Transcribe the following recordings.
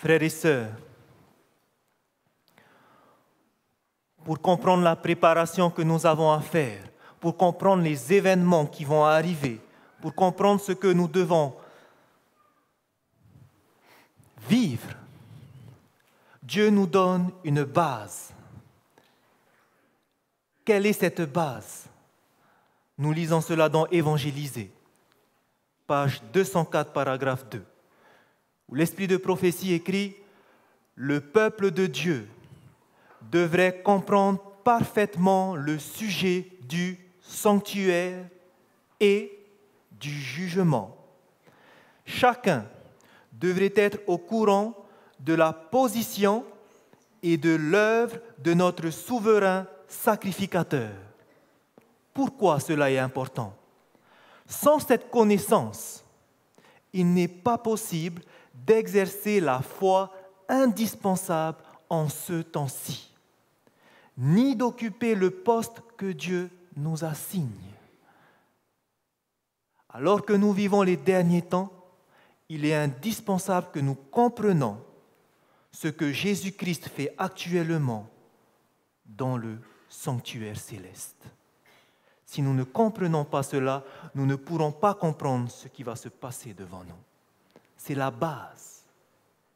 Frères et sœurs, pour comprendre la préparation que nous avons à faire, pour comprendre les événements qui vont arriver, pour comprendre ce que nous devons vivre, Dieu nous donne une base. Quelle est cette base? Nous lisons cela dans Évangélisés, page 204, paragraphe 2, où l'Esprit de prophétie écrit « Le peuple de Dieu devrait comprendre parfaitement le sujet du sanctuaire et du jugement. Chacun devrait être au courant de la position et de l'œuvre de notre souverain sacrificateur. » Pourquoi cela est important? Sans cette connaissance, il n'est pas possible d'exercer la foi indispensable en ce temps-ci, ni d'occuper le poste que Dieu nous assigne. Alors que nous vivons les derniers temps, il est indispensable que nous comprenions ce que Jésus-Christ fait actuellement dans le sanctuaire céleste. Si nous ne comprenons pas cela, nous ne pourrons pas comprendre ce qui va se passer devant nous. C'est la base.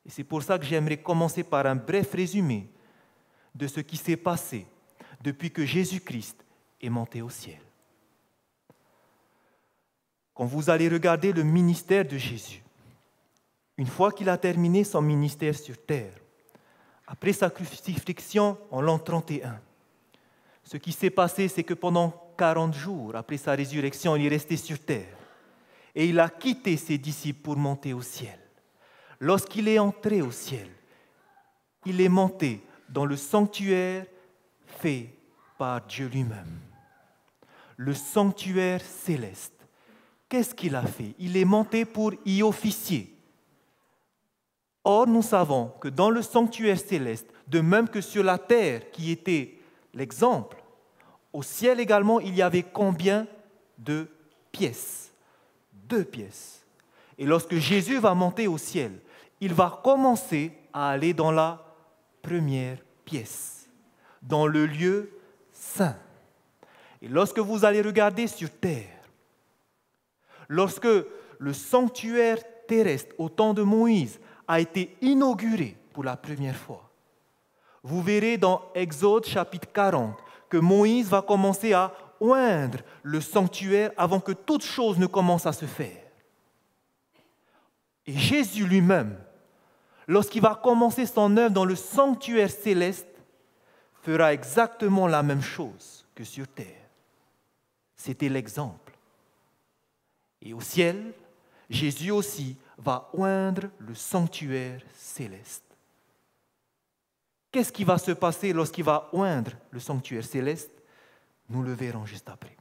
Et c'est pour ça que j'aimerais commencer par un bref résumé de ce qui s'est passé depuis que Jésus-Christ est monté au ciel. Quand vous allez regarder le ministère de Jésus, une fois qu'il a terminé son ministère sur terre, après sa crucifixion en l'an 31, ce qui s'est passé, c'est que pendant 40 jours, après sa résurrection, il est resté sur terre. Et il a quitté ses disciples pour monter au ciel. Lorsqu'il est entré au ciel, il est monté dans le sanctuaire fait par Dieu lui-même. Le sanctuaire céleste. Qu'est-ce qu'il a fait? Il est monté pour y officier. Or, nous savons que dans le sanctuaire céleste, de même que sur la terre, qui était l'exemple, au ciel également, il y avait combien de pièces? 2 pièces. Et lorsque Jésus va monter au ciel, il va commencer à aller dans la première pièce, dans le lieu saint. Et lorsque vous allez regarder sur terre, lorsque le sanctuaire terrestre au temps de Moïse a été inauguré pour la première fois, vous verrez dans Exode chapitre 40 que Moïse va commencer à oindre le sanctuaire avant que toute chose ne commence à se faire. Et Jésus lui-même, lorsqu'il va commencer son œuvre dans le sanctuaire céleste, fera exactement la même chose que sur terre. C'était l'exemple. Et au ciel, Jésus aussi va oindre le sanctuaire céleste. Qu'est-ce qui va se passer lorsqu'il va oindre le sanctuaire céleste? Nous le verrons juste après.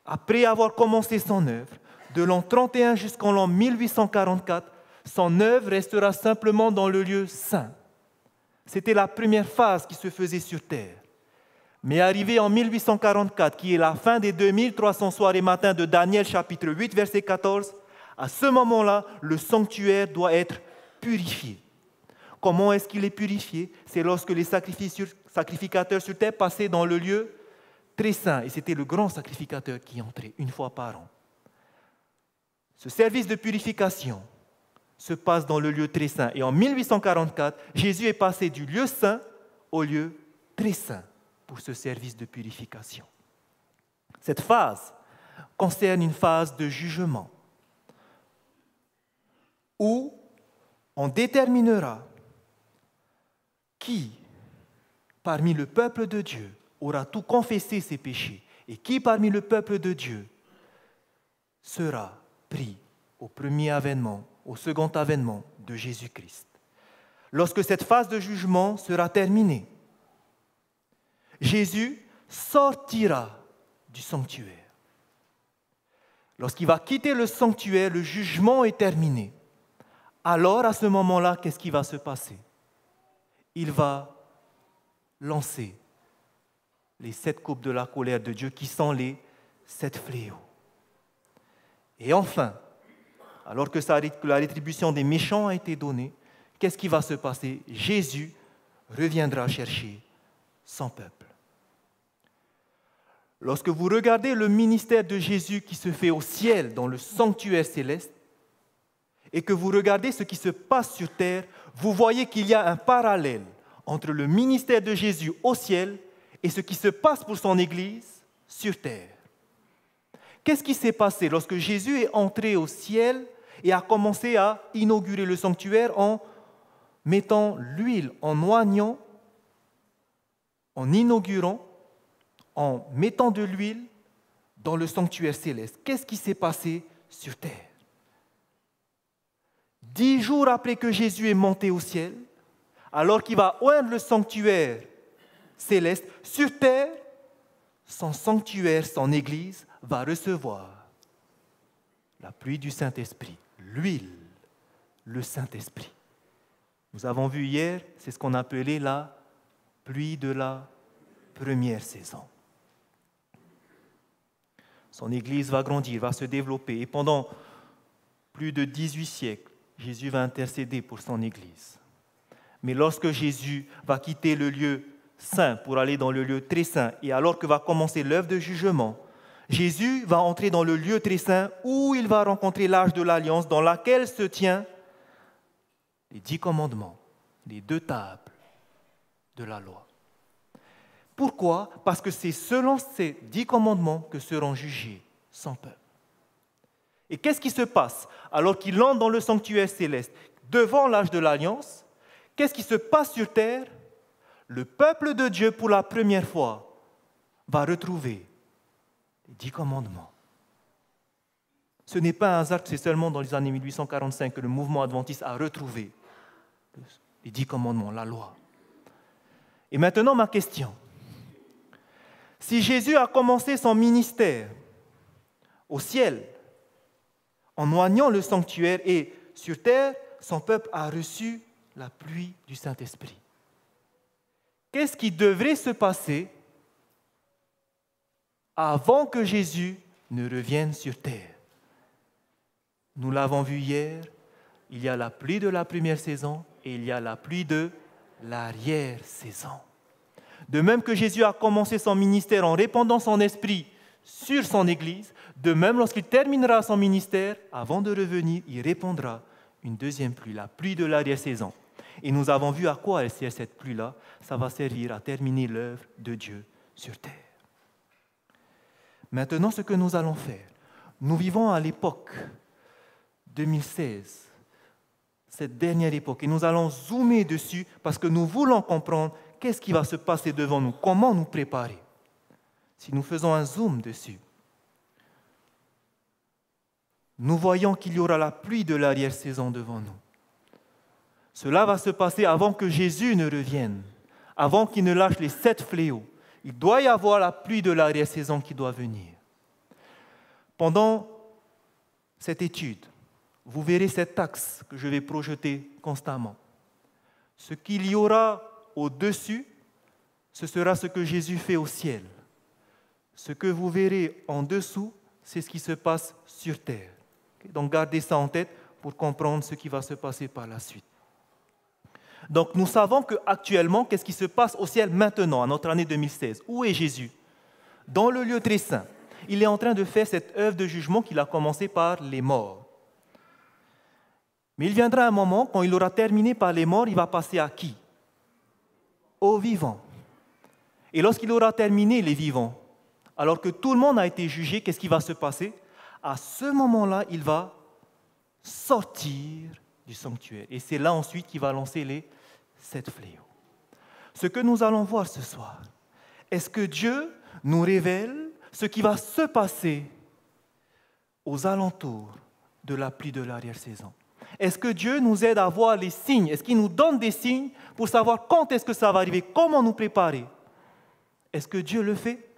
Après avoir commencé son œuvre, de l'an 31 jusqu'en l'an 1844, son œuvre restera simplement dans le lieu saint. C'était la première phase qui se faisait sur terre. Mais arrivé en 1844, qui est la fin des 2300 soirs et matins de Daniel chapitre 8, verset 14, à ce moment-là, le sanctuaire doit être purifié. Comment est-ce qu'il est purifié? C'est lorsque les sacrificateurs sur terre passaient dans le lieu très saint. Et c'était le grand sacrificateur qui entrait une fois par an. Ce service de purification se passe dans le lieu très saint. Et en 1844, Jésus est passé du lieu saint au lieu très saint pour ce service de purification. Cette phase concerne une phase de jugement où on déterminera qui, parmi le peuple de Dieu, aura tout confessé ses péchés et qui, parmi le peuple de Dieu, sera pris au premier avènement, au second avènement de Jésus-Christ. Lorsque cette phase de jugement sera terminée, Jésus sortira du sanctuaire. Lorsqu'il va quitter le sanctuaire, le jugement est terminé. Alors, à ce moment-là, qu'est-ce qui va se passer? Il va lancer les 7 coupes de la colère de Dieu qui sont les 7 fléaux. Et enfin, alors que la rétribution des méchants a été donnée, qu'est-ce qui va se passer? Jésus reviendra chercher son peuple. Lorsque vous regardez le ministère de Jésus qui se fait au ciel, dans le sanctuaire céleste, et que vous regardez ce qui se passe sur terre, vous voyez qu'il y a un parallèle entre le ministère de Jésus au ciel et ce qui se passe pour son Église sur terre. Qu'est-ce qui s'est passé lorsque Jésus est entré au ciel et a commencé à inaugurer le sanctuaire en mettant l'huile, en oignant, en inaugurant, en mettant de l'huile dans le sanctuaire céleste? Qu'est-ce qui s'est passé sur terre? 10 jours après que Jésus est monté au ciel, alors qu'il va oindre le sanctuaire céleste, sur terre, son sanctuaire, son Église, va recevoir la pluie du Saint-Esprit, l'huile, le Saint-Esprit. Nous avons vu hier, c'est ce qu'on appelait la pluie de la première saison. Son Église va grandir, va se développer, et pendant plus de 18 siècles, Jésus va intercéder pour son Église. Mais lorsque Jésus va quitter le lieu saint pour aller dans le lieu très saint, et alors que va commencer l'œuvre de jugement, Jésus va entrer dans le lieu très saint où il va rencontrer l'arche de l'Alliance dans laquelle se tient les 10 commandements, les 2 tables de la loi. Pourquoi? Parce que c'est selon ces 10 commandements que seront jugés son peuple. Et qu'est-ce qui se passe alors qu'il entre dans le sanctuaire céleste, devant l'arche de l'Alliance? Qu'est-ce qui se passe sur terre? Le peuple de Dieu, pour la première fois, va retrouver les 10 commandements. Ce n'est pas un hasard que c'est seulement dans les années 1845 que le mouvement adventiste a retrouvé les 10 commandements, la loi. Et maintenant, ma question. Si Jésus a commencé son ministère au ciel, en oignant le sanctuaire, et sur terre, son peuple a reçu la pluie du Saint-Esprit, qu'est-ce qui devrait se passer avant que Jésus ne revienne sur terre? Nous l'avons vu hier, il y a la pluie de la première saison et il y a la pluie de l'arrière-saison. De même que Jésus a commencé son ministère en répandant son esprit sur son Église, de même lorsqu'il terminera son ministère, avant de revenir, il répandra une deuxième pluie, la pluie de l'arrière-saison. Et nous avons vu à quoi elle sert cette pluie-là. Ça va servir à terminer l'œuvre de Dieu sur terre. Maintenant, ce que nous allons faire, nous vivons à l'époque 2016, cette dernière époque, et nous allons zoomer dessus parce que nous voulons comprendre qu'est-ce qui va se passer devant nous, comment nous préparer. Si nous faisons un zoom dessus, nous voyons qu'il y aura la pluie de l'arrière-saison devant nous. Cela va se passer avant que Jésus ne revienne, avant qu'il ne lâche les 7 fléaux. Il doit y avoir la pluie de l'arrière-saison qui doit venir. Pendant cette étude, vous verrez cet axe que je vais projeter constamment. Ce qu'il y aura au-dessus, ce sera ce que Jésus fait au ciel. Ce que vous verrez en dessous, c'est ce qui se passe sur terre. Donc gardez ça en tête pour comprendre ce qui va se passer par la suite. Donc nous savons qu'actuellement, qu'est-ce qui se passe au ciel maintenant, à notre année 2016? Où est Jésus? Dans le lieu très saint. Il est en train de faire cette œuvre de jugement qu'il a commencé par les morts. Mais il viendra un moment, quand il aura terminé par les morts, il va passer à qui? Aux vivants. Et lorsqu'il aura terminé les vivants, alors que tout le monde a été jugé, qu'est-ce qui va se passer? À ce moment-là, il va sortir du sanctuaire. Et c'est là ensuite qu'il va lancer les 7 fléaux. Ce que nous allons voir ce soir, est-ce que Dieu nous révèle ce qui va se passer aux alentours de la pluie de l'arrière-saison? Est-ce que Dieu nous aide à voir les signes? Est-ce qu'il nous donne des signes pour savoir quand est-ce que ça va arriver? Comment nous préparer? Est-ce que Dieu le fait?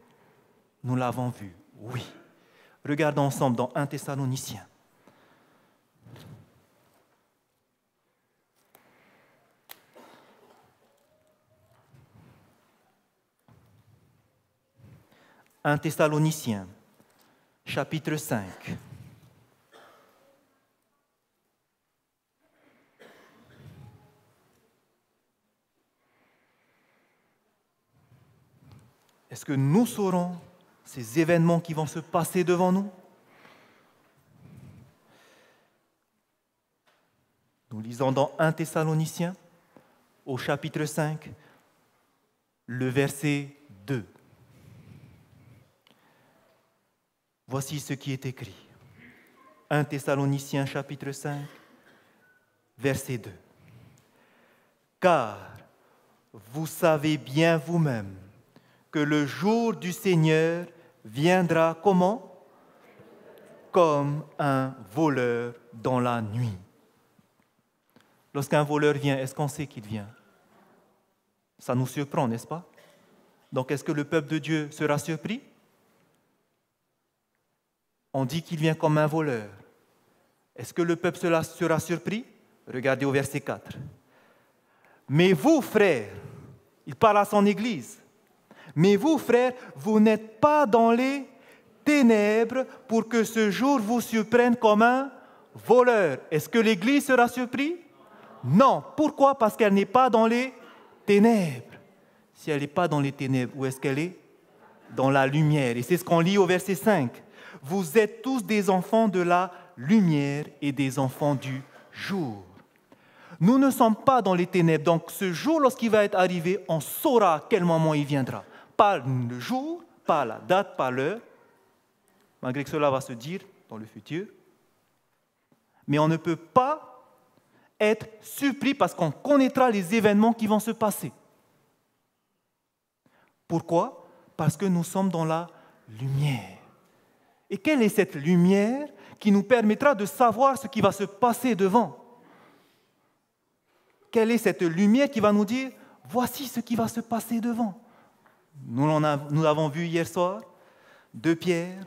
Nous l'avons vu, oui. Regardons ensemble dans 1 Thessaloniciens. « 1 Thessaloniciens, chapitre 5. Est-ce que nous saurons ces événements qui vont se passer devant nous? Nous lisons dans 1 Thessaloniciens, au chapitre 5, le verset 2. Voici ce qui est écrit. 1 Thessaloniciens, chapitre 5, verset 2. Car vous savez bien vous-même que le jour du Seigneur viendra comment? Comme un voleur dans la nuit. Lorsqu'un voleur vient, est-ce qu'on sait qu'il vient? Ça nous surprend, n'est-ce pas? Donc, est-ce que le peuple de Dieu sera surpris? On dit qu'il vient comme un voleur. Est-ce que le peuple sera surpris? Regardez au verset 4. Mais vous, frères, il parle à son Église, mais vous, frères, vous n'êtes pas dans les ténèbres pour que ce jour vous surprenne comme un voleur. Est-ce que l'Église sera surprise? Non. Pourquoi? Parce qu'elle n'est pas dans les ténèbres. Si elle n'est pas dans les ténèbres, où est-ce qu'elle est? Dans la lumière. Et c'est ce qu'on lit au verset 5. Vous êtes tous des enfants de la lumière et des enfants du jour. Nous ne sommes pas dans les ténèbres. Donc ce jour, lorsqu'il va être arrivé, on saura à quel moment il viendra. Pas le jour, pas la date, pas l'heure, malgré que cela va se dire dans le futur. Mais on ne peut pas être surpris parce qu'on connaîtra les événements qui vont se passer. Pourquoi? Parce que nous sommes dans la lumière. Et quelle est cette lumière qui nous permettra de savoir ce qui va se passer devant? Quelle est cette lumière qui va nous dire « Voici ce qui va se passer devant » ? Nous l'avons vu hier soir, 2 Pierre.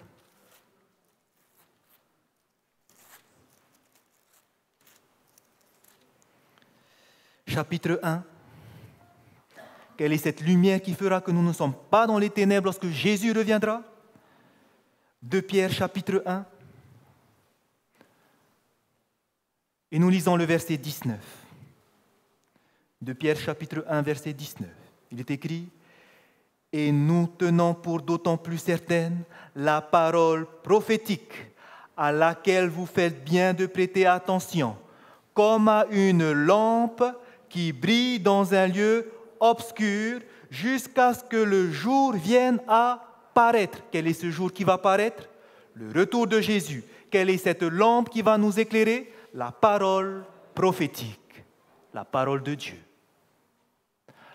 Chapitre 1. Quelle est cette lumière qui fera que nous ne sommes pas dans les ténèbres lorsque Jésus reviendra? 2 Pierre, chapitre 1. Et nous lisons le verset 19. 2 Pierre, chapitre 1, verset 19. Il est écrit « Et nous tenons pour d'autant plus certaine la parole prophétique à laquelle vous faites bien de prêter attention, comme à une lampe qui brille dans un lieu obscur jusqu'à ce que le jour vienne à paraître. » Quel est ce jour qui va paraître? Le retour de Jésus. Quelle est cette lampe qui va nous éclairer? La parole prophétique, la parole de Dieu.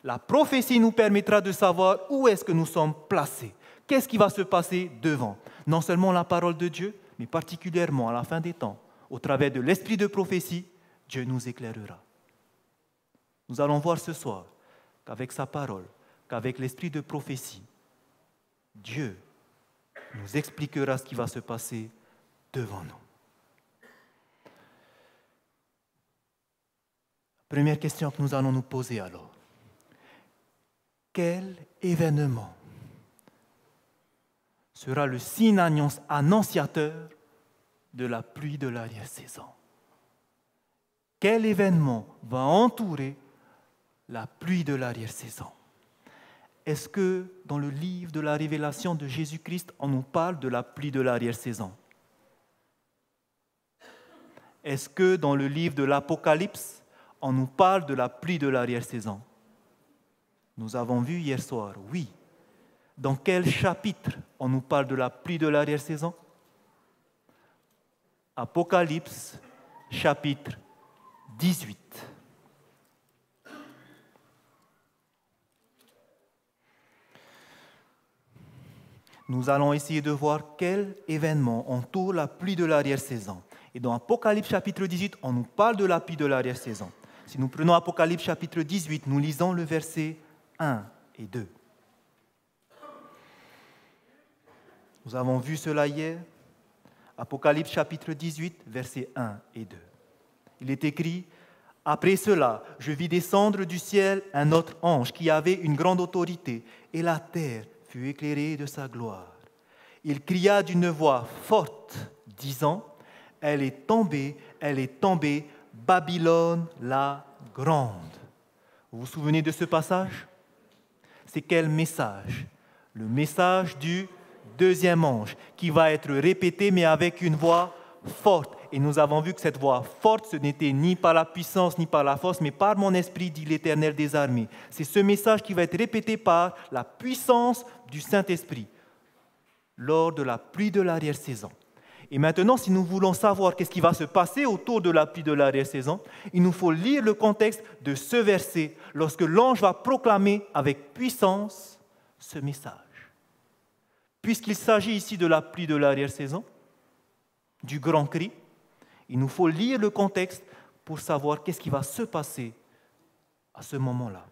La prophétie nous permettra de savoir où est-ce que nous sommes placés. Qu'est-ce qui va se passer devant? Non seulement la parole de Dieu, mais particulièrement à la fin des temps, au travers de l'esprit de prophétie, Dieu nous éclairera. Nous allons voir ce soir qu'avec sa parole, qu'avec l'esprit de prophétie, Dieu nous expliquera ce qui va se passer devant nous. Première question que nous allons nous poser alors. Quel événement sera le signe annonciateur de la pluie de l'arrière-saison? Quel événement va entourer la pluie de l'arrière-saison? Est-ce que dans le livre de la révélation de Jésus-Christ, on nous parle de la pluie de l'arrière-saison? Est-ce que dans le livre de l'Apocalypse, on nous parle de la pluie de l'arrière-saison? Nous avons vu hier soir, oui. Dans quel chapitre on nous parle de la pluie de l'arrière-saison? Apocalypse, chapitre 18. Nous allons essayer de voir quel événement entoure la pluie de l'arrière-saison. Et dans Apocalypse chapitre 18, on nous parle de la pluie de l'arrière-saison. Si nous prenons Apocalypse chapitre 18, nous lisons le verset 1 et 2. Nous avons vu cela hier. Apocalypse chapitre 18, versets 1 et 2. Il est écrit « Après cela, je vis descendre du ciel un autre ange qui avait une grande autorité, et la terre fut éclairée de sa gloire. Il cria d'une voix forte, disant « Elle est tombée, Babylone la grande. » Vous vous souvenez de ce passage? C'est quel message? Le message du deuxième ange qui va être répété mais avec une voix forte. Et nous avons vu que cette voix forte, ce n'était ni par la puissance ni par la force, mais par mon esprit, dit l'Éternel des armées. C'est ce message qui va être répété par la puissance du Saint-Esprit lors de la pluie de l'arrière-saison. Et maintenant, si nous voulons savoir qu'est-ce qui va se passer autour de la pluie de l'arrière-saison, il nous faut lire le contexte de ce verset lorsque l'ange va proclamer avec puissance ce message. Puisqu'il s'agit ici de la pluie de l'arrière-saison, du grand cri, il nous faut lire le contexte pour savoir qu'est-ce qui va se passer à ce moment-là.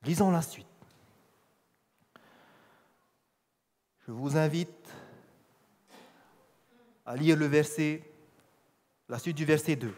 Lisons la suite. Je vous invite à lire la suite du verset 2.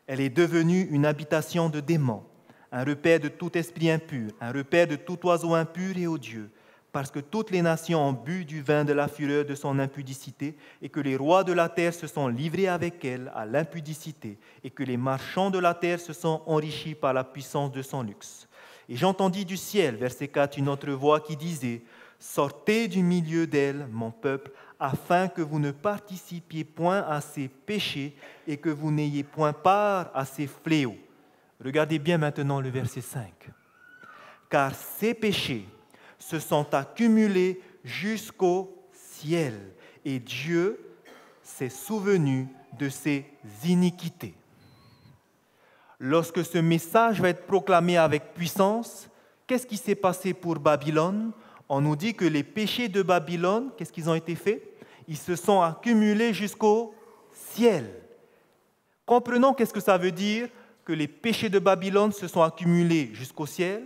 Elle est devenue une habitation de démons, un repaire de tout esprit impur, un repaire de tout oiseau impur et odieux, parce que toutes les nations ont bu du vin de la fureur de son impudicité, et que les rois de la terre se sont livrés avec elle à l'impudicité, et que les marchands de la terre se sont enrichis par la puissance de son luxe. Et j'entendis du ciel, verset 4, une autre voix qui disait « Sortez du milieu d'elle, mon peuple, afin que vous ne participiez point à ses péchés et que vous n'ayez point part à ses fléaux. » Regardez bien maintenant le verset 5. « Car ces péchés se sont accumulés jusqu'au ciel, et Dieu s'est souvenu de ses iniquités. » Lorsque ce message va être proclamé avec puissance, qu'est-ce qui s'est passé pour Babylone? On nous dit que les péchés de Babylone, qu'est-ce qu'ils ont été faits? Ils se sont accumulés jusqu'au ciel. Comprenons qu'est-ce que ça veut dire que les péchés de Babylone se sont accumulés jusqu'au ciel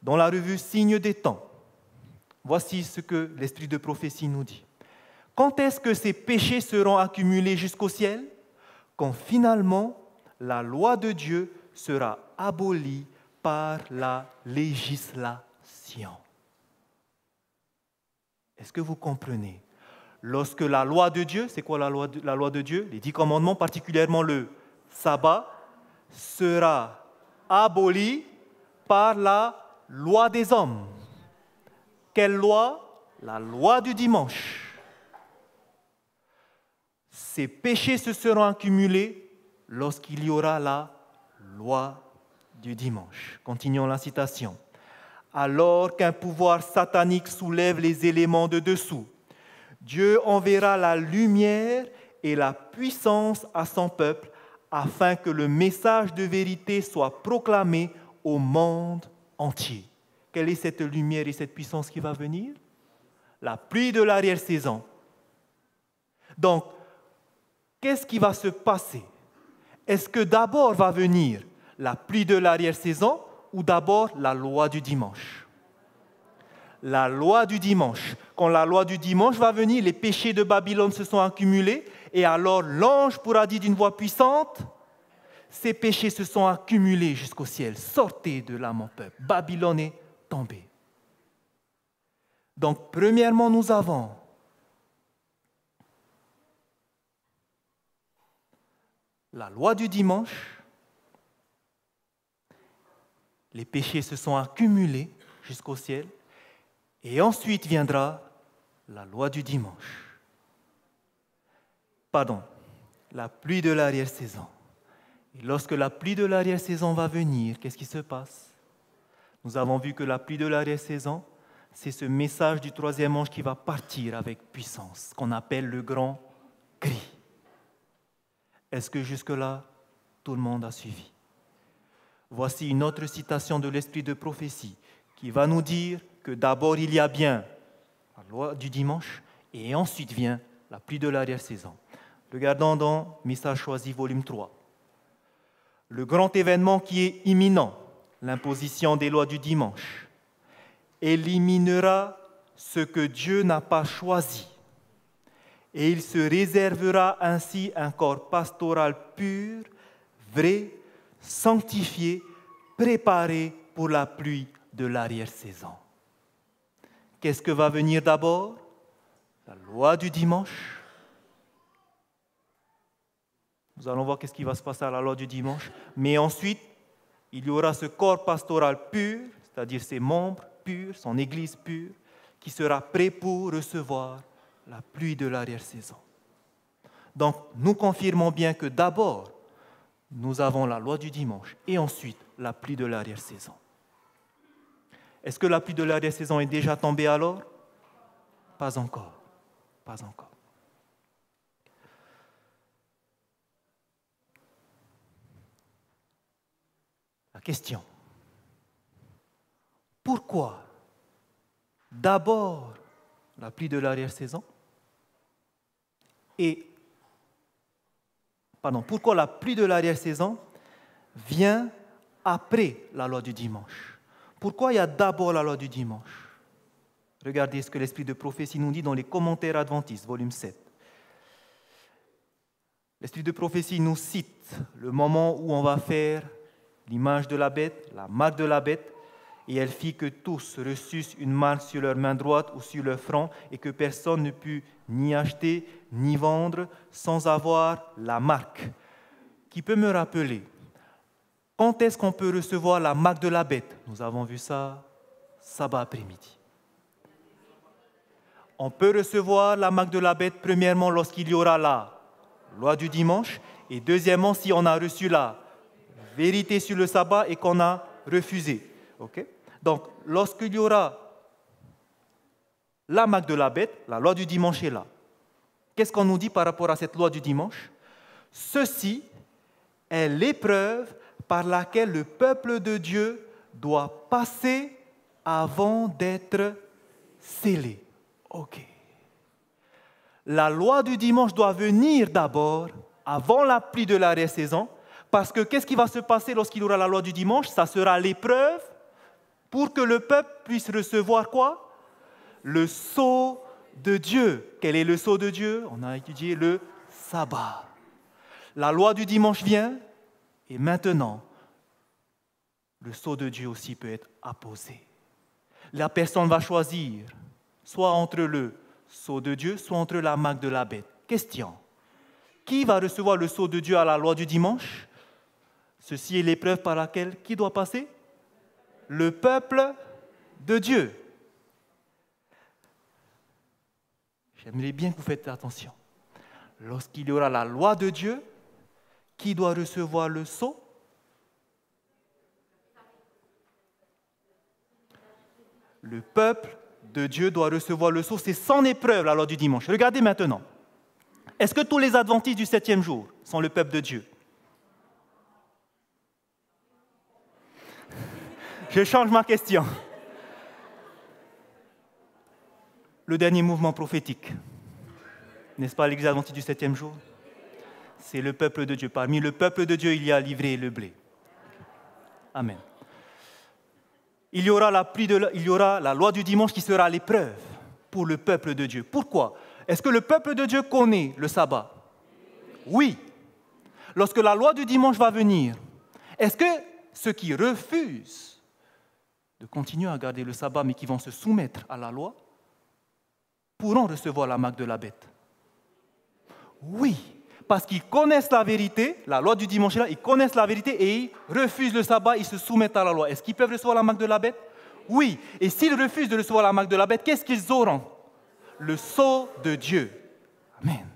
dans la revue Signes des temps. Voici ce que l'esprit de prophétie nous dit. Quand est-ce que ces péchés seront accumulés jusqu'au ciel? Quand finalement la loi de Dieu sera abolie par la législation. Est-ce que vous comprenez? Lorsque la loi de Dieu, c'est quoi la loi de Dieu? Les 10 commandements, particulièrement le sabbat, sera abolie par la loi des hommes. Quelle loi? La loi du dimanche. Ces péchés se seront accumulés lorsqu'il y aura la loi du dimanche. Continuons la citation. Alors qu'un pouvoir satanique soulève les éléments de dessous, Dieu enverra la lumière et la puissance à son peuple afin que le message de vérité soit proclamé au monde entier. Quelle est cette lumière et cette puissance qui va venir? La pluie de l'arrière-saison. Donc, qu'est-ce qui va se passer? Est-ce que d'abord va venir la pluie de l'arrière-saison ou d'abord la loi du dimanche? La loi du dimanche. Quand la loi du dimanche va venir, les péchés de Babylone se sont accumulés et alors l'ange pourra dire d'une voix puissante, ces péchés se sont accumulés jusqu'au ciel. Sortez de là, mon peuple. Babylone est tombée. Donc, premièrement, nous avons la loi du dimanche. Les péchés se sont accumulés jusqu'au ciel. Et ensuite viendra la loi du dimanche. Pardon, la pluie de l'arrière-saison. Et lorsque la pluie de l'arrière-saison va venir, qu'est-ce qui se passe? Nous avons vu que la pluie de l'arrière-saison, c'est ce message du troisième ange qui va partir avec puissance, qu'on appelle le grand cri. Est-ce que jusque-là, tout le monde a suivi? Voici une autre citation de l'esprit de prophétie qui va nous dire que d'abord il y a bien la loi du dimanche et ensuite vient la pluie de l'arrière-saison. Regardons dans Message choisi, volume 3. Le grand événement qui est imminent, l'imposition des lois du dimanche, éliminera ce que Dieu n'a pas choisi et il se réservera ainsi un corps pastoral pur, vrai, sanctifié, préparé pour la pluie de l'arrière-saison. Qu'est-ce que va venir d'abord? La loi du dimanche. Nous allons voir qu'est-ce qui va se passer à la loi du dimanche. Mais ensuite, il y aura ce corps pastoral pur, c'est-à-dire ses membres purs, son Église pure, qui sera prêt pour recevoir la pluie de l'arrière-saison. Donc, nous confirmons bien que d'abord, nous avons la loi du dimanche et ensuite la pluie de l'arrière-saison. Est-ce que la pluie de l'arrière-saison est déjà tombée alors? Pas encore. Pas encore. La question. Pourquoi d'abord la pluie de l'arrière-saison pourquoi la pluie de l'arrière-saison vient après la loi du dimanche? Pourquoi il y a d'abord la loi du dimanche? Regardez ce que l'Esprit de prophétie nous dit dans les commentaires adventistes, volume 7. L'Esprit de prophétie nous cite le moment où on va faire l'image de la bête, la marque de la bête, et elle fit que tous reçussent une marque sur leur main droite ou sur leur front, et que personne ne put ni acheter ni vendre sans avoir la marque. Qui peut me rappeler, quand est-ce qu'on peut recevoir la marque de la bête? Nous avons vu ça sabbat après-midi. On peut recevoir la marque de la bête, premièrement, lorsqu'il y aura la loi du dimanche, et deuxièmement, si on a reçu la vérité sur le sabbat et qu'on a refusé. Okay? Donc, lorsqu'il y aura la marque de la bête, la loi du dimanche est là. Qu'est-ce qu'on nous dit par rapport à cette loi du dimanche? Ceci est l'épreuve par laquelle le peuple de Dieu doit passer avant d'être scellé. OK. La loi du dimanche doit venir d'abord, avant la pluie de l'arrière-saison, parce que qu'est-ce qui va se passer lorsqu'il y aura la loi du dimanche? Ça sera l'épreuve pour que le peuple puisse recevoir quoi? Le sceau de Dieu. Quel est le sceau de Dieu? On a étudié le sabbat. La loi du dimanche vient, et maintenant, le sceau de Dieu aussi peut être apposé. La personne va choisir, soit entre le sceau de Dieu, soit entre la marque de la bête. Question. Qui va recevoir le sceau de Dieu à la loi du dimanche? Ceci est l'épreuve par laquelle qui doit passer? Le peuple de Dieu. J'aimerais bien que vous faites attention. Lorsqu'il y aura la loi de Dieu, qui doit recevoir le sceau? Le peuple de Dieu doit recevoir le sceau. C'est sans épreuve la loi du dimanche. Regardez maintenant. Est-ce que tous les adventistes du 7e jour sont le peuple de Dieu? Je change ma question. Le dernier mouvement prophétique, n'est-ce pas l'Église adventiste du 7e jour? C'est le peuple de Dieu. Parmi le peuple de Dieu, il y a l'ivraie et le blé. Amen. Il y aura la loi du dimanche qui sera l'épreuve pour le peuple de Dieu. Pourquoi? Est-ce que le peuple de Dieu connaît le sabbat? Oui. Lorsque la loi du dimanche va venir, est-ce que ceux qui refusent de continuer à garder le sabbat, mais qui vont se soumettre à la loi, pourront recevoir la marque de la bête? Oui, parce qu'ils connaissent la vérité, la loi du dimanche est là, ils connaissent la vérité et ils refusent le sabbat, ils se soumettent à la loi. Est-ce qu'ils peuvent recevoir la marque de la bête? Oui, et s'ils refusent de recevoir la marque de la bête, qu'est-ce qu'ils auront? Le sceau de Dieu. Amen.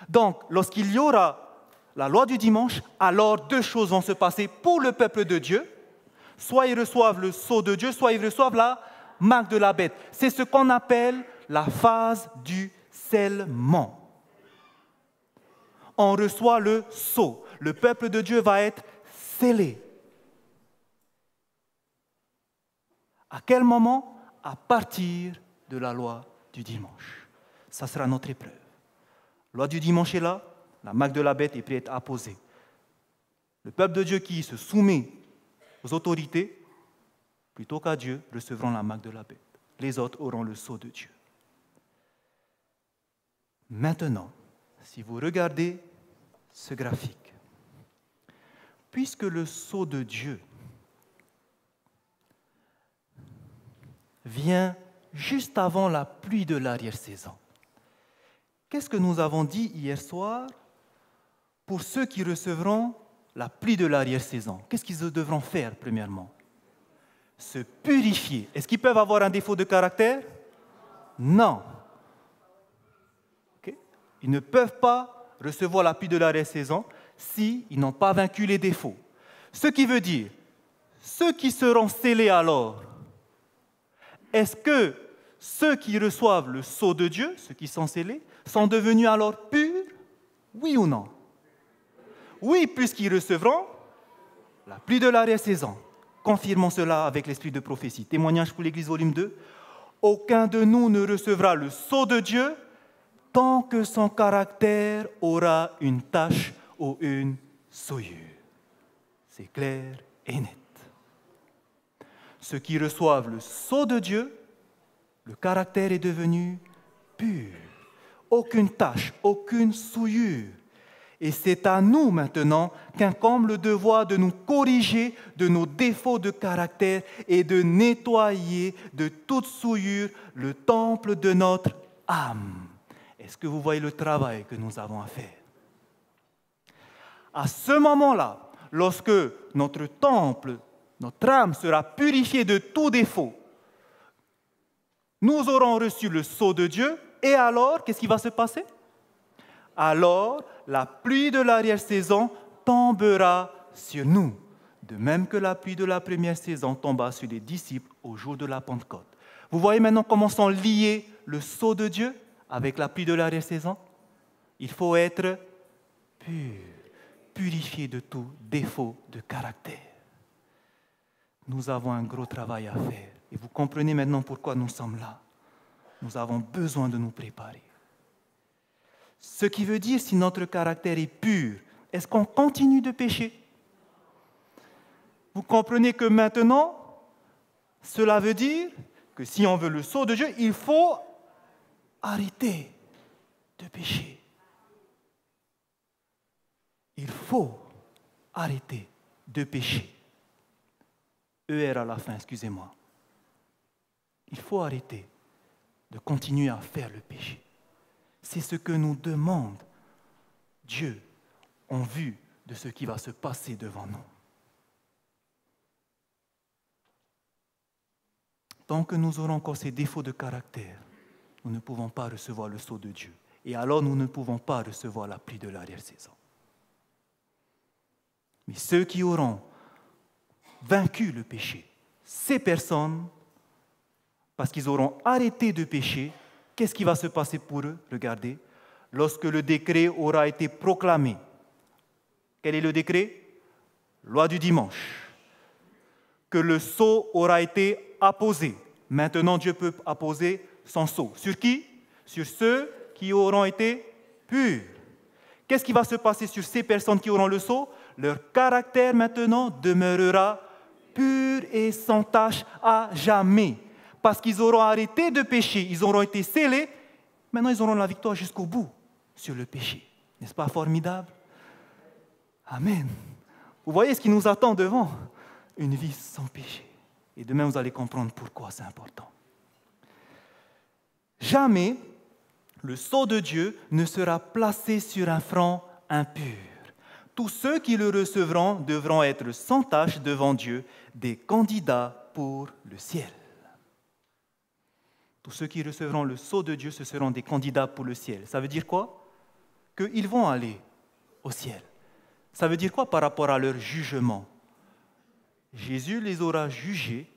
Donc, lorsqu'il y aura la loi du dimanche, alors deux choses vont se passer pour le peuple de Dieu. Soit ils reçoivent le sceau de Dieu, soit ils reçoivent la marque de la bête. C'est ce qu'on appelle la phase du scellement. On reçoit le sceau. Le peuple de Dieu va être scellé. À quel moment? À partir de la loi du dimanche. Ça sera notre épreuve. La loi du dimanche est là, la marque de la bête est prête à être apposée. Le peuple de Dieu qui se soumet aux autorités, plutôt qu'à Dieu, recevront la marque de la bête. Les autres auront le sceau de Dieu. Maintenant, si vous regardez ce graphique, puisque le sceau de Dieu vient juste avant la pluie de l'arrière-saison, qu'est-ce que nous avons dit hier soir pour ceux qui recevront la pluie de l'arrière-saison? Qu'est-ce qu'ils devront faire, premièrement? Se purifier. Est-ce qu'ils peuvent avoir un défaut de caractère? Non. Okay? Ils ne peuvent pas recevoir la pluie de l'arrière-saison s'ils n'ont pas vaincu les défauts. Ce qui veut dire, ceux qui seront scellés alors, est-ce que ceux qui reçoivent le sceau de Dieu, ceux qui sont scellés, sont devenus alors purs? Oui ou non? Oui, puisqu'ils recevront la pluie de l'arrière-saison. Confirmons cela avec l'esprit de prophétie. Témoignage pour l'Église, volume 2. Aucun de nous ne recevra le sceau de Dieu tant que son caractère aura une tache ou une souillure. C'est clair et net. Ceux qui reçoivent le sceau de Dieu, le caractère est devenu pur. Aucune tache, aucune souillure. Et c'est à nous maintenant qu'incombe le devoir de nous corriger de nos défauts de caractère et de nettoyer de toute souillure le temple de notre âme. Est-ce que vous voyez le travail que nous avons à faire? À ce moment-là, lorsque notre temple, notre âme sera purifiée de tout défaut, nous aurons reçu le sceau de Dieu et alors, qu'est-ce qui va se passer? Alors, la pluie de l'arrière-saison tombera sur nous, de même que la pluie de la première saison tomba sur les disciples au jour de la Pentecôte. Vous voyez maintenant comment sont liés le sceau de Dieu avec la pluie de l'arrière-saison? Il faut être pur, purifié de tout défaut de caractère. Nous avons un gros travail à faire et vous comprenez maintenant pourquoi nous sommes là. Nous avons besoin de nous préparer. Ce qui veut dire, si notre caractère est pur, est-ce qu'on continue de pécher? Vous comprenez que maintenant, cela veut dire que si on veut le sceau de Dieu, il faut arrêter de pécher. Il faut arrêter de pécher. ER à la fin, excusez-moi. Il faut arrêter de continuer à faire le péché. C'est ce que nous demande Dieu en vue de ce qui va se passer devant nous. Tant que nous aurons encore ces défauts de caractère, nous ne pouvons pas recevoir le sceau de Dieu. Et alors nous ne pouvons pas recevoir la pluie de l'arrière-saison. Mais ceux qui auront vaincu le péché, ces personnes, parce qu'ils auront arrêté de pécher, qu'est-ce qui va se passer pour eux? Regardez, lorsque le décret aura été proclamé. Quel est le décret? Loi du dimanche. Que le sceau aura été apposé. Maintenant, Dieu peut apposer son sceau. Sur qui? Sur ceux qui auront été purs. Qu'est-ce qui va se passer sur ces personnes qui auront le sceau? Leur caractère maintenant demeurera pur et sans tache à jamais. Parce qu'ils auront arrêté de pécher, ils auront été scellés, maintenant ils auront la victoire jusqu'au bout sur le péché. N'est-ce pas formidable? Amen. Vous voyez ce qui nous attend devant? Une vie sans péché. Et demain, vous allez comprendre pourquoi c'est important. Jamais le sceau de Dieu ne sera placé sur un front impur. Tous ceux qui le recevront devront être sans tache devant Dieu, des candidats pour le ciel. Tous ceux qui recevront le sceau de Dieu, ce seront des candidats pour le ciel. Ça veut dire quoi? Qu'ils vont aller au ciel. Ça veut dire quoi par rapport à leur jugement? Jésus les aura jugés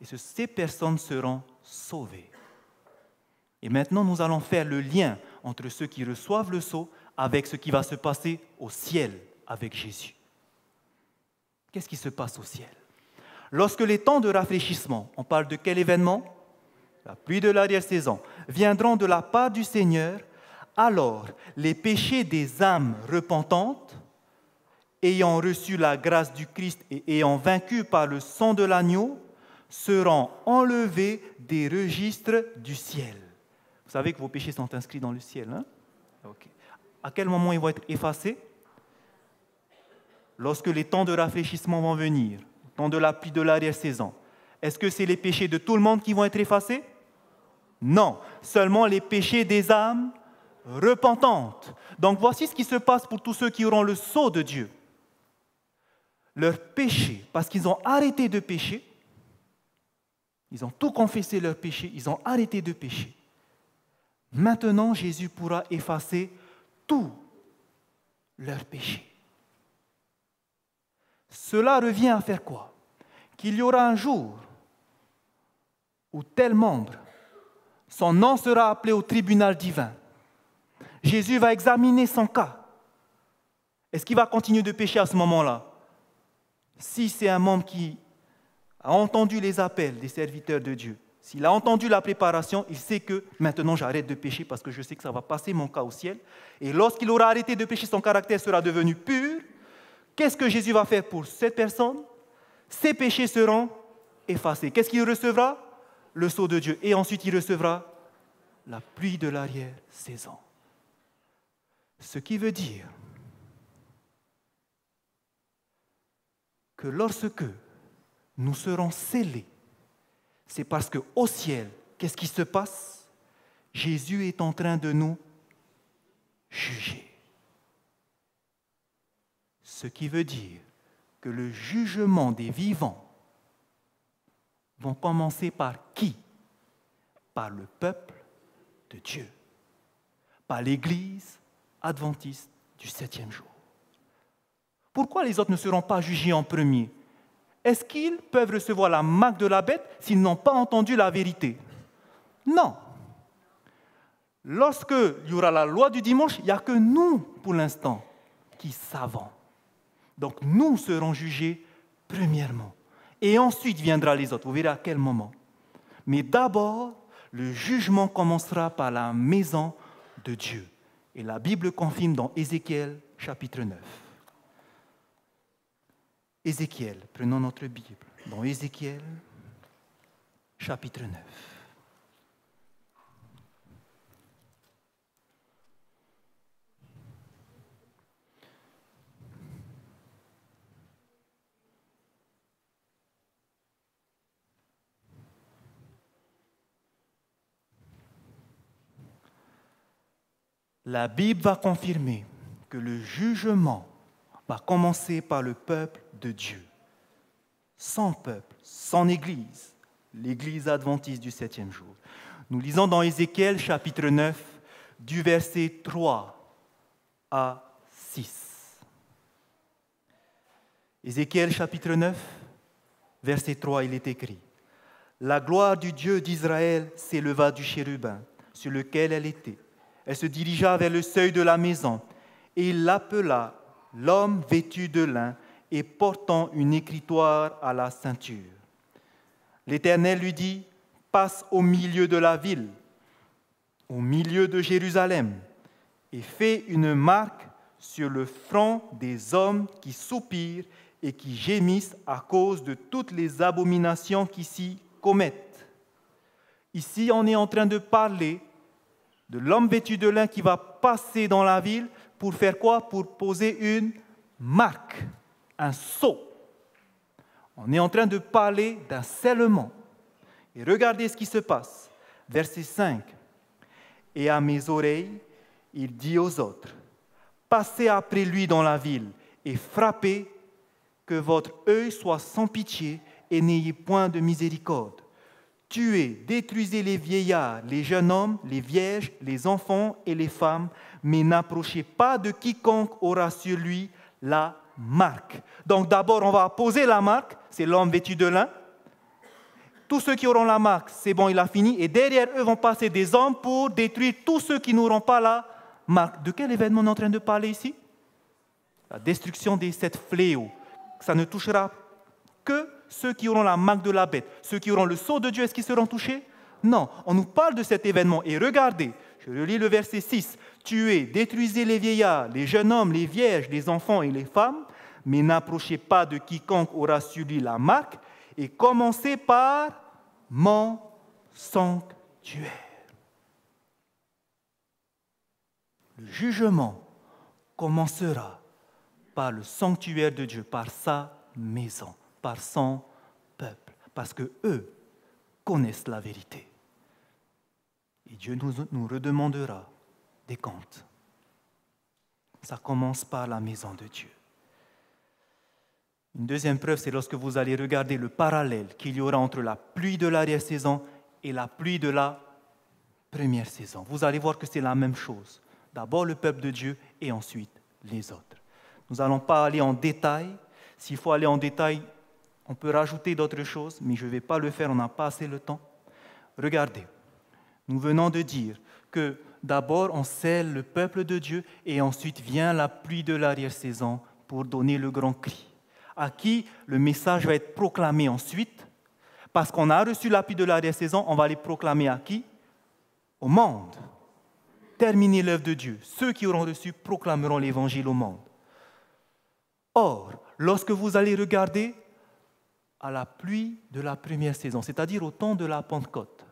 et ces personnes seront sauvées. Et maintenant, nous allons faire le lien entre ceux qui reçoivent le sceau avec ce qui va se passer au ciel avec Jésus. Qu'est-ce qui se passe au ciel? Lorsque les temps de rafraîchissement, on parle de quel événement? La pluie de l'arrière-saison, viendront de la part du Seigneur, alors les péchés des âmes repentantes, ayant reçu la grâce du Christ et ayant vaincu par le sang de l'agneau, seront enlevés des registres du ciel. Vous savez que vos péchés sont inscrits dans le ciel, hein? Okay. À quel moment ils vont être effacés? Lorsque les temps de rafraîchissement vont venir, le temps de la pluie de l'arrière-saison. Est-ce que c'est les péchés de tout le monde qui vont être effacés? Non, seulement les péchés des âmes repentantes. Donc voici ce qui se passe pour tous ceux qui auront le sceau de Dieu. Leurs péchés, parce qu'ils ont arrêté de pécher, ils ont tout confessé leurs péchés, ils ont arrêté de pécher. maintenant Jésus pourra effacer tous leurs péchés. Cela revient à faire quoi? Qu'il y aura un jour où tel membre, son nom sera appelé au tribunal divin. Jésus va examiner son cas. Est-ce qu'il va continuer de pécher à ce moment-là? Si c'est un membre qui a entendu les appels des serviteurs de Dieu, s'il a entendu la préparation, il sait que maintenant j'arrête de pécher parce que je sais que ça va passer mon cas au ciel. Et lorsqu'il aura arrêté de pécher, son caractère sera devenu pur. Qu'est-ce que Jésus va faire pour cette personne? Ses péchés seront effacés. Qu'est-ce qu'il recevra? Le sceau de Dieu. Et ensuite, il recevra la pluie de l'arrière-saison. Ce qui veut dire que lorsque nous serons scellés, c'est parce qu'au ciel, qu'est-ce qui se passe? Jésus est en train de nous juger. Ce qui veut dire que le jugement des vivants va commencer par qui? Par le peuple de Dieu, par l'Église adventiste du 7e jour. Pourquoi les autres ne seront pas jugés en premier? Est-ce qu'ils peuvent recevoir la marque de la bête s'ils n'ont pas entendu la vérité? Non. Lorsqu'il y aura la loi du dimanche, il n'y a que nous, pour l'instant, qui savons. Donc nous serons jugés premièrement. Et ensuite viendra les autres. Vous verrez à quel moment. Mais d'abord, le jugement commencera par la maison de Dieu. Et la Bible confirme dans Ézéchiel, chapitre 9. Ézéchiel, prenons notre Bible. Dans Ézéchiel, chapitre 9. La Bible va confirmer que le jugement va commencer par le peuple de Dieu. Son peuple, son Église, l'Église adventiste du 7e jour. Nous lisons dans Ézéchiel chapitre 9, du verset 3 à 6. Ézéchiel chapitre 9, verset 3, il est écrit: « La gloire du Dieu d'Israël s'éleva du chérubin sur lequel elle était. Elle se dirigea vers le seuil de la maison, et il l'appela l'homme vêtu de lin et portant une écritoire à la ceinture. L'Éternel lui dit: passe au milieu de la ville, au milieu de Jérusalem, et fais une marque sur le front des hommes qui soupirent et qui gémissent à cause de toutes les abominations qui s'y commettent. » Ici, on est en train de parler de l'homme vêtu de lin qui va passer dans la ville pour faire quoi? Pour poser une marque, un sceau. On est en train de parler d'un scellement. Et regardez ce qui se passe. Verset 5. « Et à mes oreilles, il dit aux autres: passez après lui dans la ville et frappez, que votre œil soit sans pitié et n'ayez point de miséricorde. Tuez, détruisez les vieillards, les jeunes hommes, les vierges, les enfants et les femmes, mais n'approchez pas de quiconque aura sur lui la marque. » Donc d'abord, on va poser la marque, c'est l'homme vêtu de lin. Tous ceux qui auront la marque, c'est bon, il a fini. Et derrière eux vont passer des hommes pour détruire tous ceux qui n'auront pas la marque. De quel événement on est en train de parler ici? La destruction des 7 fléaux. Ça ne touchera que ceux qui auront la marque de la bête. Ceux qui auront le sceau de Dieu, est-ce qu'ils seront touchés? Non, on nous parle de cet événement. Et regardez, je relis le verset 6. « Tuez, détruisez les vieillards, les jeunes hommes, les vierges, les enfants et les femmes, mais n'approchez pas de quiconque aura sur lui la marque, et commencez par mon sanctuaire. » Le jugement commencera par le sanctuaire de Dieu, par sa maison, par son peuple, parce qu'eux connaissent la vérité. Et Dieu nous redemandera des comptes. Ça commence par la maison de Dieu. Une deuxième preuve, c'est lorsque vous allez regarder le parallèle qu'il y aura entre la pluie de l'arrière-saison et la pluie de la première saison. Vous allez voir que c'est la même chose. D'abord le peuple de Dieu et ensuite les autres. Nous n'allons pas aller en détail. S'il faut aller en détail, on peut rajouter d'autres choses, mais je ne vais pas le faire, on n'a pas assez le temps. Regardez, nous venons de dire que d'abord on scelle le peuple de Dieu et ensuite vient la pluie de l'arrière-saison pour donner le grand cri. À qui le message va être proclamé ensuite? Parce qu'on a reçu la pluie de l'arrière-saison, on va les proclamer à qui? Au monde. Terminer l'œuvre de Dieu. Ceux qui auront reçu proclameront l'évangile au monde. Or, lorsque vous allez regarder à la pluie de la première saison, c'est-à-dire au temps de la Pentecôte,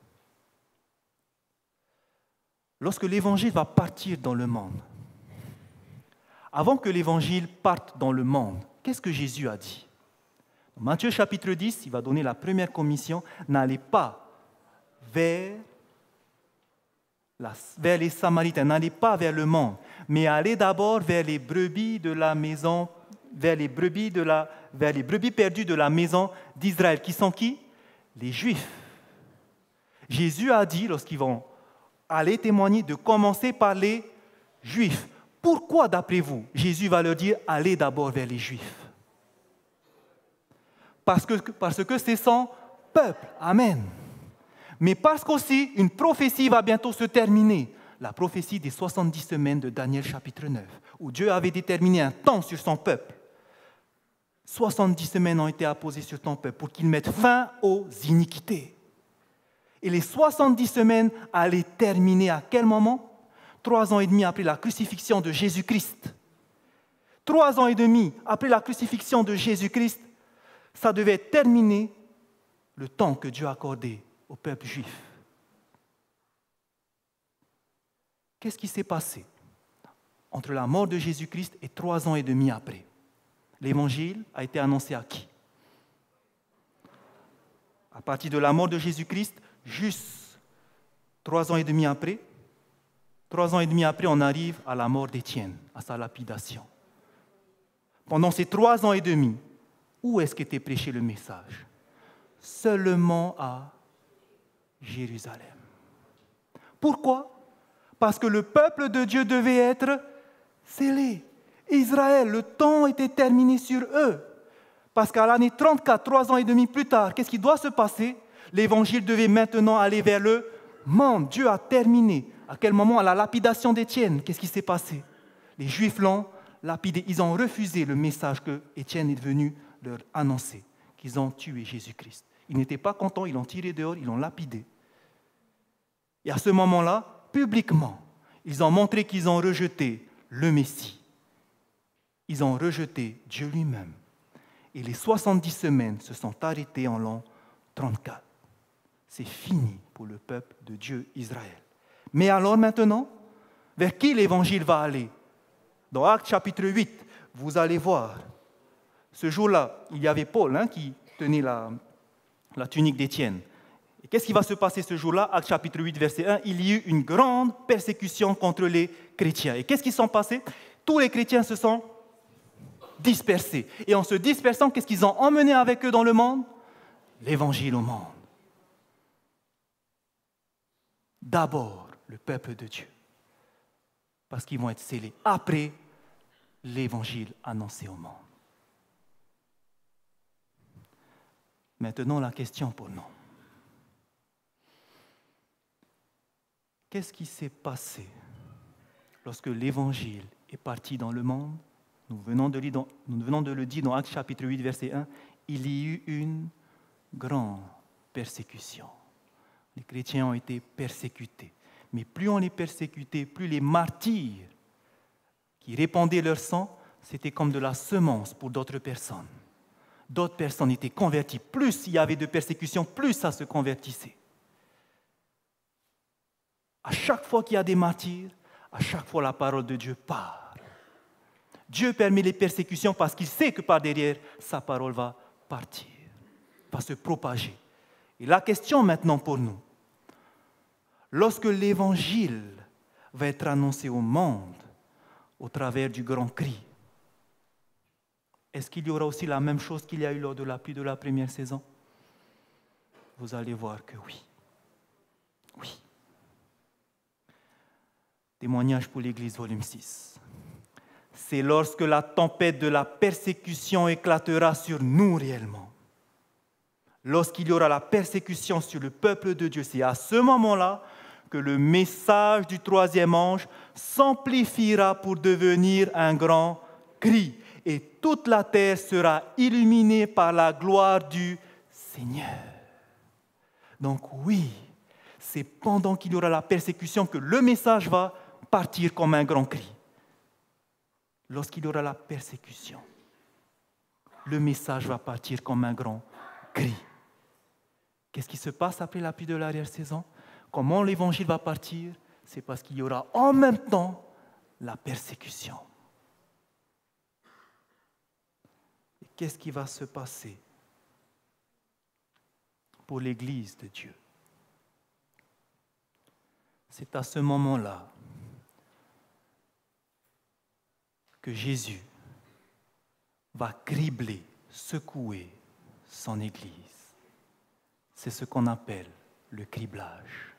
lorsque l'évangile va partir dans le monde, avant que l'évangile parte dans le monde, qu'est-ce que Jésus a dit? Dans Matthieu chapitre 10, il va donner la première commission, n'allez pas vers les Samaritains, n'allez pas vers le monde, mais allez d'abord vers les brebis de la maison, vers les brebis perdues de la maison d'Israël. Qui sont qui? Les Juifs. Jésus a dit, lorsqu'ils vont aller témoigner, de commencer par les Juifs. Pourquoi, d'après vous, Jésus va leur dire, allez d'abord vers les Juifs? Parce que c'est son peuple. Amen. Mais parce qu'aussi, une prophétie va bientôt se terminer. La prophétie des 70 semaines de Daniel chapitre 9, où Dieu avait déterminé un temps sur son peuple. 70 semaines ont été apposées sur ton peuple pour qu'il mette fin aux iniquités. Et les 70 semaines allaient terminer à quel moment? 3 ans et demi après la crucifixion de Jésus-Christ. 3 ans et demi après la crucifixion de Jésus-Christ, ça devait terminer le temps que Dieu a accordé au peuple juif. Qu'est-ce qui s'est passé entre la mort de Jésus-Christ et 3 ans et demi après? L'évangile a été annoncé à qui? À partir de la mort de Jésus-Christ, juste 3 ans et demi après, 3 ans et demi après, on arrive à la mort d'Étienne, à sa lapidation. Pendant ces 3 ans et demi, où est-ce qu'était prêché le message? Seulement à Jérusalem. Pourquoi? Parce que le peuple de Dieu devait être scellé. Israël, le temps était terminé sur eux. Parce qu'à l'année 34, 3 ans et demi plus tard, qu'est-ce qui doit se passer? L'évangile devait maintenant aller vers le monde. Dieu a terminé. À quel moment? À la lapidation d'Étienne. Qu'est-ce qui s'est passé? Les Juifs l'ont lapidé. Ils ont refusé le message que Étienne est venu leur annoncer, qu'ils ont tué Jésus-Christ. Ils n'étaient pas contents, ils l'ont tiré dehors, ils l'ont lapidé. Et à ce moment-là, publiquement, ils ont montré qu'ils ont rejeté le Messie. Ils ont rejeté Dieu lui-même. Et les 70 semaines se sont arrêtées en l'an 34. C'est fini pour le peuple de Dieu Israël. Mais alors maintenant, vers qui l'évangile va aller? Dans Actes chapitre 8, vous allez voir, ce jour-là, il y avait Paul qui tenait la tunique d'Étienne. Et qu'est-ce qui va se passer ce jour-là? Actes chapitre 8, verset 1, il y eut une grande persécution contre les chrétiens. Et qu'est-ce qui s'est passé? Tous les chrétiens se sont dispersés. Et en se dispersant, qu'est-ce qu'ils ont emmené avec eux dans le monde? L'évangile au monde. D'abord, le peuple de Dieu. Parce qu'ils vont être scellés. Après, l'évangile annoncé au monde. Maintenant, la question pour nous. Qu'est-ce qui s'est passé lorsque l'évangile est parti dans le monde? Nous venons de le dire dans Actes chapitre 8, verset 1. Il y eut une grande persécution. Les chrétiens ont été persécutés. Mais plus on les persécutait, plus les martyrs qui répandaient leur sang, c'était comme de la semence pour d'autres personnes. D'autres personnes étaient converties. Plus il y avait de persécutions, plus ça se convertissait. À chaque fois qu'il y a des martyrs, à chaque fois la parole de Dieu part. Dieu permet les persécutions parce qu'il sait que par derrière, sa parole va partir, va se propager. Et la question maintenant pour nous, lorsque l'évangile va être annoncé au monde au travers du grand cri, est-ce qu'il y aura aussi la même chose qu'il y a eu lors de la pluie de la première saison? Vous allez voir que oui. Oui. Témoignage pour l'Église, volume 6. C'est lorsque la tempête de la persécution éclatera sur nous réellement. Lorsqu'il y aura la persécution sur le peuple de Dieu, c'est à ce moment-là que le message du troisième ange s'amplifiera pour devenir un grand cri. Et toute la terre sera illuminée par la gloire du Seigneur. Donc oui, c'est pendant qu'il y aura la persécution que le message va partir comme un grand cri. Lorsqu'il y aura la persécution, le message va partir comme un grand cri. Qu'est-ce qui se passe après la pluie de l'arrière-saison? Comment l'évangile va partir? C'est parce qu'il y aura en même temps la persécution. Et qu'est-ce qui va se passer pour l'Église de Dieu? C'est à ce moment-là que Jésus va cribler, secouer son Église. C'est ce qu'on appelle le criblage.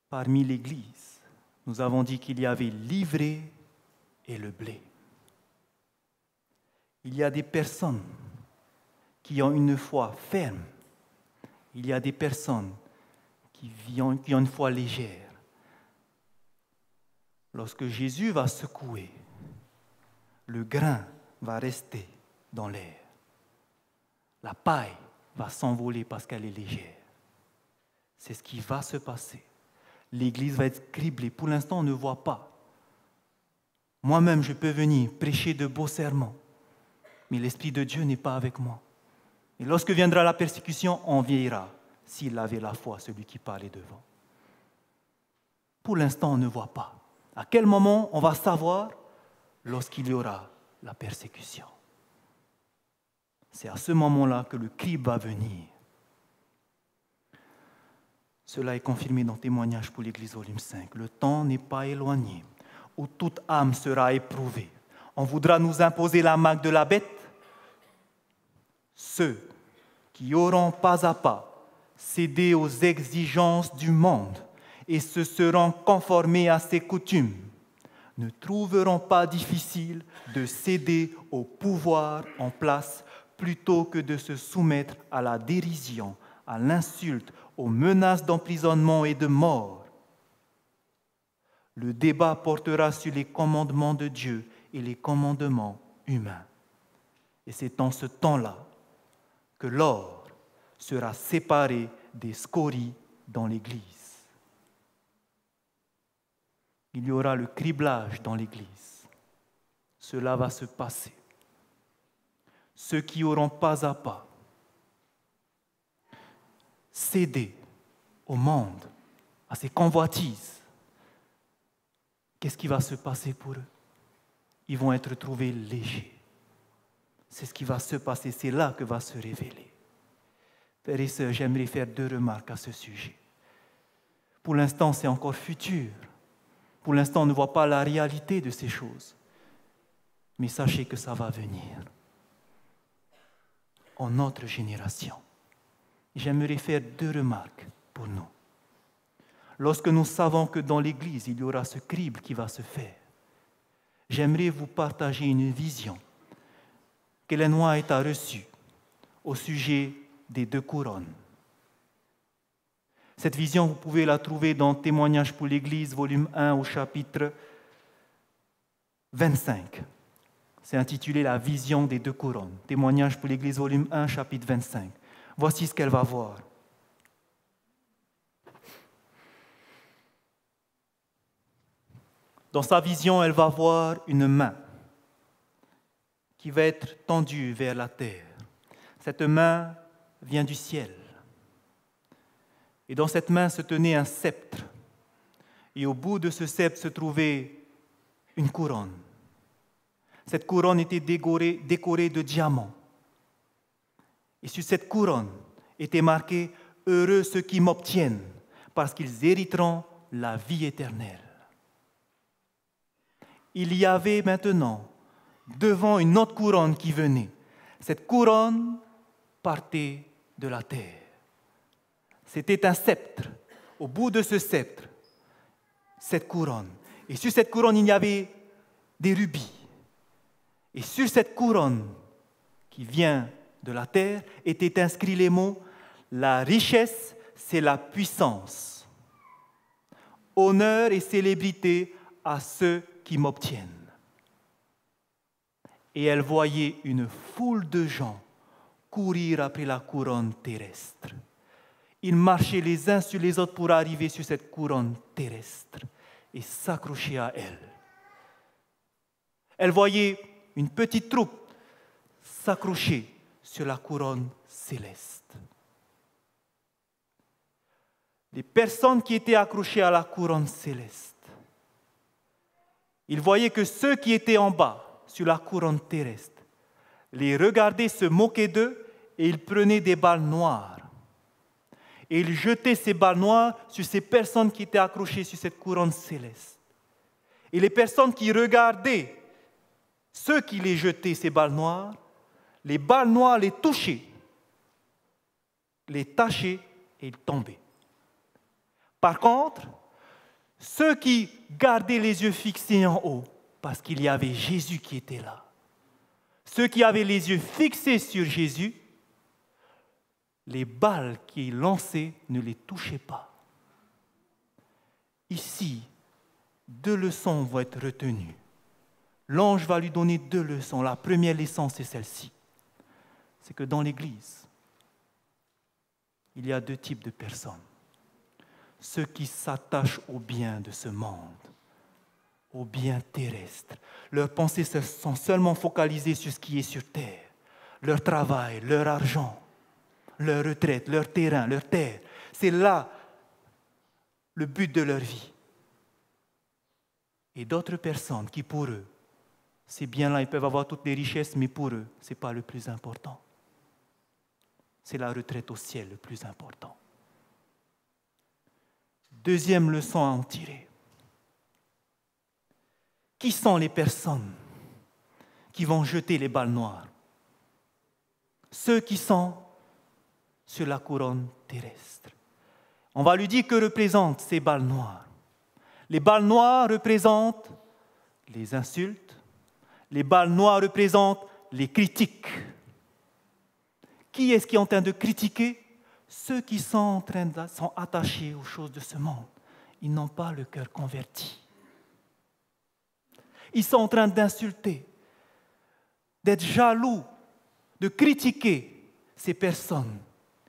Parmi l'Église, nous avons dit qu'il y avait l'ivraie et le blé. Il y a des personnes qui ont une foi ferme. Il y a des personnes qui ont une foi légère. Lorsque Jésus va secouer, le grain va rester dans l'air. La paille va s'envoler parce qu'elle est légère. C'est ce qui va se passer. L'Église va être criblée. Pour l'instant, on ne voit pas. Moi-même, je peux venir prêcher de beaux sermons, mais l'Esprit de Dieu n'est pas avec moi. Et lorsque viendra la persécution, on verra s'il avait la foi, celui qui parlait devant. Pour l'instant, on ne voit pas. À quel moment on va savoir? Lorsqu'il y aura la persécution. C'est à ce moment-là que le crible va venir. Cela est confirmé dans Témoignage pour l'Église, volume 5. Le temps n'est pas éloigné, où toute âme sera éprouvée. On voudra nous imposer la marque de la bête. Ceux qui auront pas à pas cédé aux exigences du monde et se seront conformés à ses coutumes, ne trouveront pas difficile de céder au pouvoir en place plutôt que de se soumettre à la dérision, à l'insulte, aux menaces d'emprisonnement et de mort. Le débat portera sur les commandements de Dieu et les commandements humains. Et c'est en ce temps-là que l'or sera séparé des scories dans l'Église. Il y aura le criblage dans l'Église. Cela va se passer. Ceux qui auront pas à pas cédé au monde, à ses convoitises, qu'est-ce qui va se passer pour eux? Ils vont être trouvés légers. C'est ce qui va se passer, c'est là que va se révéler. Frères et sœurs, j'aimerais faire 2 remarques à ce sujet. Pour l'instant, c'est encore futur. Pour l'instant, on ne voit pas la réalité de ces choses. Mais sachez que ça va venir. En notre génération. J'aimerais faire 2 remarques pour nous. Lorsque nous savons que dans l'Église, il y aura ce crible qui va se faire, j'aimerais vous partager une vision qu'Ellen White a reçue au sujet des 2 couronnes. Cette vision, vous pouvez la trouver dans Témoignage pour l'Église, volume 1, au chapitre 25. C'est intitulé « La vision des 2 couronnes ». Témoignage pour l'Église, volume 1, chapitre 25. Voici ce qu'elle va voir. Dans sa vision, elle va voir une main qui va être tendue vers la terre. Cette main vient du ciel. Et dans cette main se tenait un sceptre. Et au bout de ce sceptre se trouvait une couronne. Cette couronne était décorée de diamants. Et sur cette couronne était marqué « Heureux ceux qui m'obtiennent, parce qu'ils hériteront la vie éternelle ». Il y avait maintenant devant une autre couronne qui venait. Cette couronne partait de la terre. C'était un sceptre. Au bout de ce sceptre, cette couronne. Et sur cette couronne, il y avait des rubis. Et sur cette couronne qui vient de la terre étaient inscrits les mots « La richesse, c'est la puissance. Honneur et célébrité à ceux qui m'obtiennent. » Et elle voyait une foule de gens courir après la couronne terrestre. Ils marchaient les uns sur les autres pour arriver sur cette couronne terrestre et s'accrocher à elle. Elle voyait une petite troupe s'accrocher sur la couronne céleste. Les personnes qui étaient accrochées à la couronne céleste, ils voyaient que ceux qui étaient en bas, sur la couronne terrestre, les regardaient se moquer d'eux et ils prenaient des balles noires. Et ils jetaient ces balles noires sur ces personnes qui étaient accrochées sur cette couronne céleste. Et les personnes qui regardaient ceux qui les jetaient, ces balles noires les touchaient, les tachaient et ils tombaient. Par contre, ceux qui gardaient les yeux fixés en haut, parce qu'il y avait Jésus qui était là, ceux qui avaient les yeux fixés sur Jésus, les balles qu'ils lançaient ne les touchaient pas. Ici, 2 leçons vont être retenues. L'ange va lui donner 2 leçons. La première leçon, c'est celle-ci. C'est que dans l'Église, il y a 2 types de personnes. Ceux qui s'attachent au bien de ce monde, au bien terrestre. Leurs pensées sont seulement focalisées sur ce qui est sur terre. Leur travail, leur argent, leur retraite, leur terrain, leur terre. C'est là le but de leur vie. Et d'autres personnes qui, pour eux, ces biens-là, ils peuvent avoir toutes les richesses, mais pour eux, ce n'est pas le plus important. C'est la retraite au ciel le plus important. Deuxième leçon à en tirer. Qui sont les personnes qui vont jeter les balles noires? Ceux qui sont sur la couronne terrestre. On va lui dire que représentent ces balles noires. Les balles noires représentent les insultes. Les balles noires représentent les critiques. Qui est-ce qui est en train de critiquer? Ceux qui sont attachés aux choses de ce monde. Ils n'ont pas le cœur converti. Ils sont en train d'insulter, d'être jaloux, de critiquer ces personnes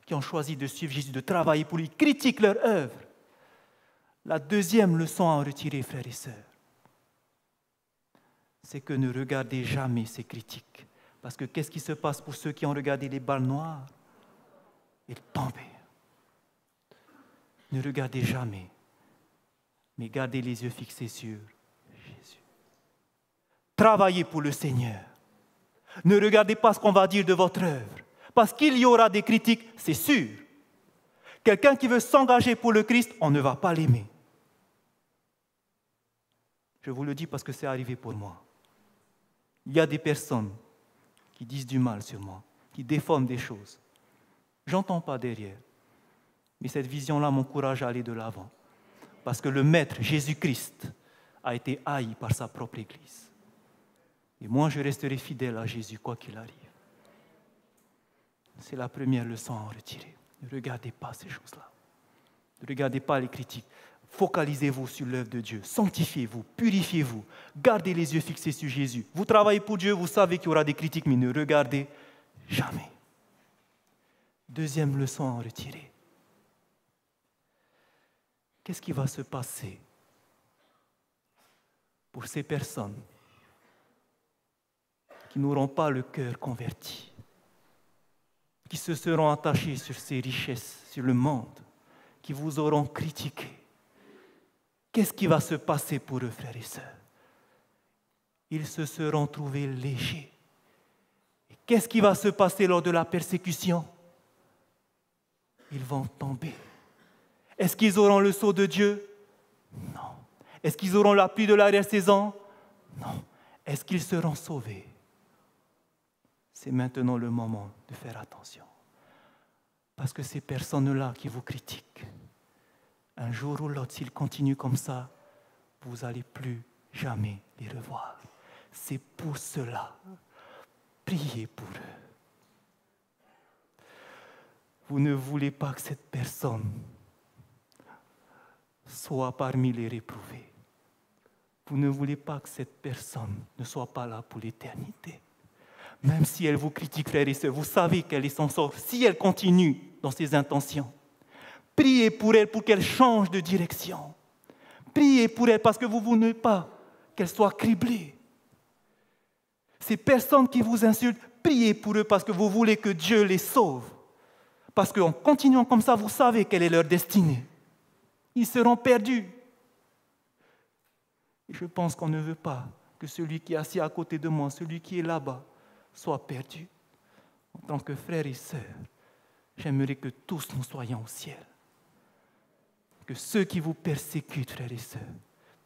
qui ont choisi de suivre Jésus, de travailler pour lui. Ils critiquent leur œuvre. La deuxième leçon à en retirer, frères et sœurs, c'est que ne regardez jamais ces critiques. Parce que qu'est-ce qui se passe pour ceux qui ont regardé les balles noires? Ils tombent. Ne regardez jamais, mais gardez les yeux fixés sur Jésus. Travaillez pour le Seigneur. Ne regardez pas ce qu'on va dire de votre œuvre. Parce qu'il y aura des critiques, c'est sûr. Quelqu'un qui veut s'engager pour le Christ, on ne va pas l'aimer. Je vous le dis parce que c'est arrivé pour moi. Il y a des personnes qui disent du mal sur moi, qui déforment des choses. Je n'entends pas derrière. Mais cette vision-là m'encourage à aller de l'avant. Parce que le Maître, Jésus-Christ, a été haï par sa propre Église. Et moi, je resterai fidèle à Jésus, quoi qu'il arrive. C'est la première leçon à en retirer. Ne regardez pas ces choses-là. Ne regardez pas les critiques. Focalisez-vous sur l'œuvre de Dieu. Sanctifiez-vous, purifiez-vous. Gardez les yeux fixés sur Jésus. Vous travaillez pour Dieu, vous savez qu'il y aura des critiques, mais ne regardez jamais. Deuxième leçon à en retirer. Qu'est-ce qui va se passer pour ces personnes qui n'auront pas le cœur converti, qui se seront attachés sur ces richesses, sur le monde, qui vous auront critiqué? Qu'est-ce qui va se passer pour eux, frères et sœurs? Ils se seront trouvés légers. Et qu'est-ce qui va se passer lors de la persécution? Ils vont tomber. Est-ce qu'ils auront le sceau de Dieu? Non. Est-ce qu'ils auront la pluie de l'arrière-saison? Non. Est-ce qu'ils seront sauvés? C'est maintenant le moment de faire attention. Parce que ces personnes-là qui vous critiquent, un jour ou l'autre, s'ils continuent comme ça, vous n'allez plus jamais les revoir. C'est pour cela. Priez pour eux. Vous ne voulez pas que cette personne soit parmi les réprouvés. Vous ne voulez pas que cette personne ne soit pas là pour l'éternité. Même si elle vous critique, frères et sœurs, vous savez quel est son sort. Si elle continue dans ses intentions, priez pour elle pour qu'elle change de direction. Priez pour elle parce que vous ne voulez pas qu'elle soit criblée. Ces personnes qui vous insultent, priez pour eux parce que vous voulez que Dieu les sauve. Parce qu'en continuant comme ça, vous savez quelle est leur destinée. Ils seront perdus. Et je pense qu'on ne veut pas que celui qui est assis à côté de moi, celui qui est là-bas, soit perdu. En tant que frères et sœurs, j'aimerais que tous nous soyons au ciel. Que ceux qui vous persécutent, frères et sœurs,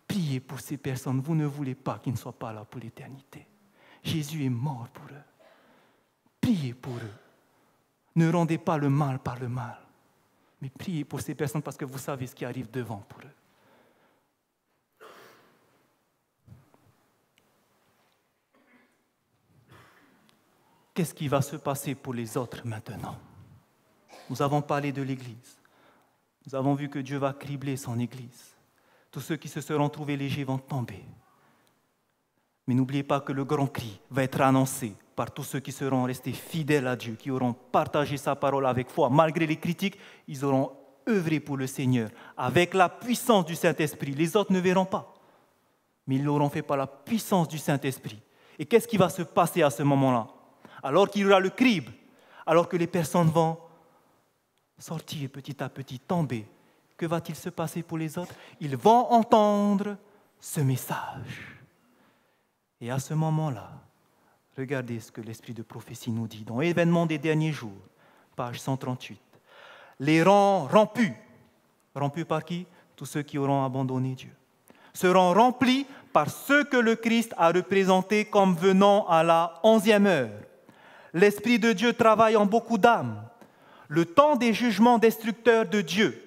priez pour ces personnes. Vous ne voulez pas qu'ils ne soient pas là pour l'éternité. Jésus est mort pour eux. Priez pour eux. Ne rendez pas le mal par le mal. Mais priez pour ces personnes parce que vous savez ce qui arrive devant pour eux. Qu'est-ce qui va se passer pour les autres maintenant? Nous avons parlé de l'Église. Nous avons vu que Dieu va cribler son Église. Tous ceux qui se seront trouvés légers vont tomber. Mais n'oubliez pas que le grand cri va être annoncé par tous ceux qui seront restés fidèles à Dieu, qui auront partagé sa parole avec foi. Malgré les critiques, ils auront œuvré pour le Seigneur. Avec la puissance du Saint-Esprit, les autres ne verront pas. Mais ils l'auront fait par la puissance du Saint-Esprit. Et qu'est-ce qui va se passer à ce moment-là? Alors qu'il y aura le crible, alors que les personnes vont sortir petit à petit, tomber, que va-t-il se passer pour les autres? Ils vont entendre ce message. Et à ce moment-là, regardez ce que l'esprit de prophétie nous dit. Dans Événements des derniers jours, page 138. Les rangs rompus, rompus par qui? Tous ceux qui auront abandonné Dieu, seront remplis par ceux que le Christ a représentés comme venant à la 11e heure. L'Esprit de Dieu travaille en beaucoup d'âmes. Le temps des jugements destructeurs de Dieu.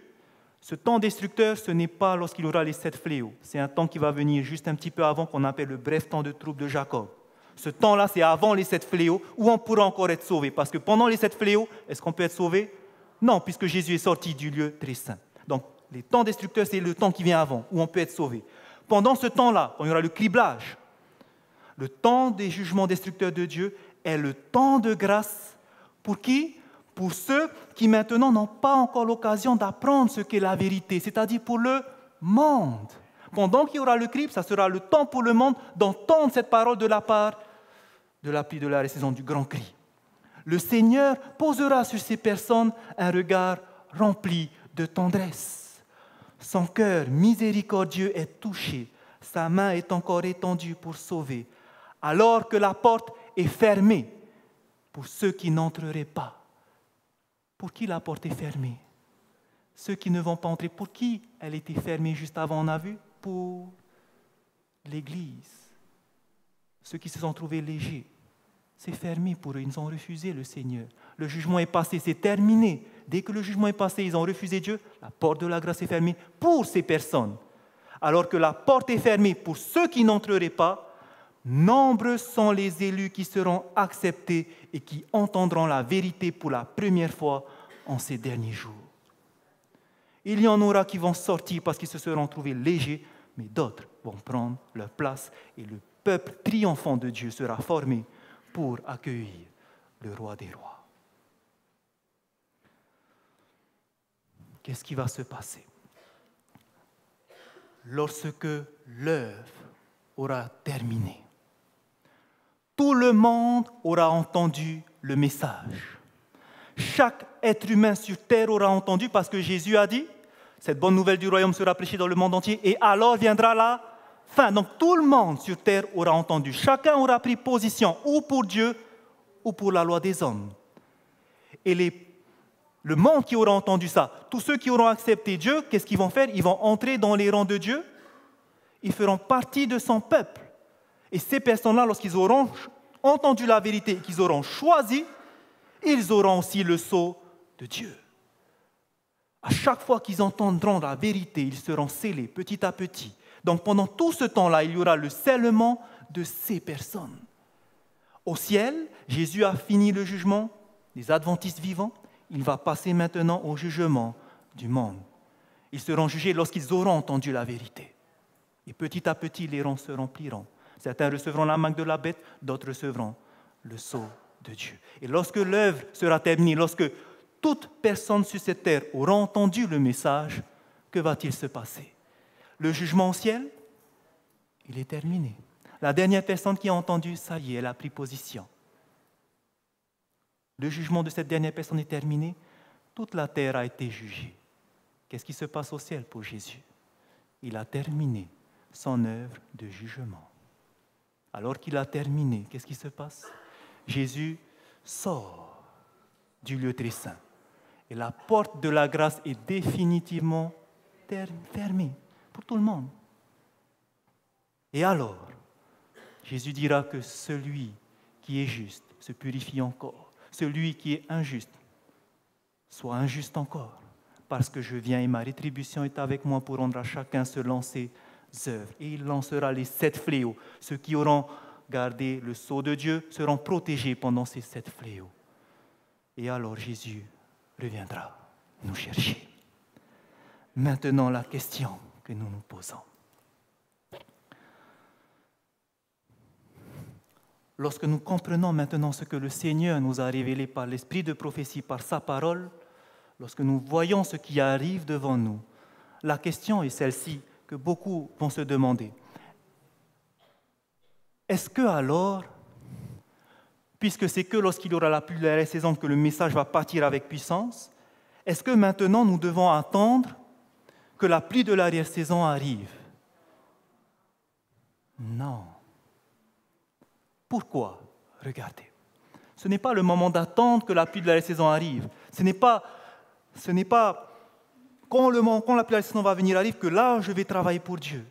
Ce temps destructeur, ce n'est pas lorsqu'il y aura les 7 fléaux. C'est un temps qui va venir juste un petit peu avant, qu'on appelle le bref temps de trouble de Jacob. Ce temps-là, c'est avant les 7 fléaux, où on pourra encore être sauvé. Parce que pendant les 7 fléaux, est-ce qu'on peut être sauvé? Non, puisque Jésus est sorti du lieu très saint. Donc, les temps destructeurs, c'est le temps qui vient avant, où on peut être sauvé. Pendant ce temps-là, quand il y aura le criblage, le temps des jugements destructeurs de Dieu est le temps de grâce. Pour qui? Pour ceux qui maintenant n'ont pas encore l'occasion d'apprendre ce qu'est la vérité, c'est-à-dire pour le monde. Pendant qu'il y aura le crible, ça sera le temps pour le monde d'entendre cette parole de la part de la pluie de la saison du grand cri. Le Seigneur posera sur ces personnes un regard rempli de tendresse. Son cœur miséricordieux est touché, sa main est encore étendue pour sauver, alors que la porte est fermée pour ceux qui n'entreraient pas. Pour qui la porte est fermée? Ceux qui ne vont pas entrer, pour qui elle était fermée juste avant, on a vu? Pour l'Église. Ceux qui se sont trouvés légers, c'est fermé pour eux, ils ont refusé le Seigneur. Le jugement est passé, c'est terminé. Dès que le jugement est passé, ils ont refusé Dieu, la porte de la grâce est fermée pour ces personnes. Alors que la porte est fermée pour ceux qui n'entreraient pas, nombreux sont les élus qui seront acceptés et qui entendront la vérité pour la première fois en ces derniers jours. Il y en aura qui vont sortir parce qu'ils se seront trouvés légers, mais d'autres vont prendre leur place et le peuple triomphant de Dieu sera formé pour accueillir le roi des rois. Qu'est-ce qui va se passer? Lorsque l'œuvre aura terminé, tout le monde aura entendu le message. Chaque être humain sur terre aura entendu parce que Jésus a dit « Cette bonne nouvelle du royaume sera prêchée dans le monde entier et alors viendra la fin. » Donc tout le monde sur terre aura entendu. Chacun aura pris position ou pour Dieu ou pour la loi des hommes. Et le monde qui aura entendu ça, tous ceux qui auront accepté Dieu, qu'est-ce qu'ils vont faire? Ils vont entrer dans les rangs de Dieu. Ils feront partie de son peuple. Et ces personnes-là, lorsqu'ils auront entendu la vérité et qu'ils auront choisi, ils auront aussi le sceau de Dieu. À chaque fois qu'ils entendront la vérité, ils seront scellés petit à petit. Donc pendant tout ce temps-là, il y aura le scellement de ces personnes. Au ciel, Jésus a fini le jugement des adventistes vivants. Il va passer maintenant au jugement du monde. Ils seront jugés lorsqu'ils auront entendu la vérité. Et petit à petit, les rangs se rempliront. Certains recevront la marque de la bête, d'autres recevront le sceau de Dieu. Et lorsque l'œuvre sera terminée, lorsque toute personne sur cette terre aura entendu le message, que va-t-il se passer? Le jugement au ciel, il est terminé. La dernière personne qui a entendu, ça y est, elle a pris position. Le jugement de cette dernière personne est terminé. Toute la terre a été jugée. Qu'est-ce qui se passe au ciel pour Jésus? Il a terminé son œuvre de jugement. Alors qu'il a terminé, qu'est-ce qui se passe? Jésus sort du lieu très saint. Et la porte de la grâce est définitivement fermée pour tout le monde. Et alors, Jésus dira que celui qui est juste se purifie encore. Celui qui est injuste soit injuste encore. Parce que je viens et ma rétribution est avec moi pour rendre à chacun selon ses œuvres. Et il lancera les 7 fléaux. Ceux qui auront gardé le sceau de Dieu seront protégés pendant ces 7 fléaux. Et alors Jésus reviendra nous chercher. Maintenant, la question que nous nous posons. Lorsque nous comprenons maintenant ce que le Seigneur nous a révélé par l'esprit de prophétie, par sa parole, lorsque nous voyons ce qui arrive devant nous, la question est celle-ci que beaucoup vont se demander. Est-ce que alors, puisque c'est que lorsqu'il y aura la pluie de la saison que le message va partir avec puissance, est-ce que maintenant nous devons attendre que la pluie de l'arrière-saison arrive? Non. Pourquoi? Regardez. Ce n'est pas le moment d'attendre que la pluie de l'arrière-saison arrive. Ce n'est pas quand la pluie de l'arrière-saison va venir arrive que là, je vais travailler pour Dieu.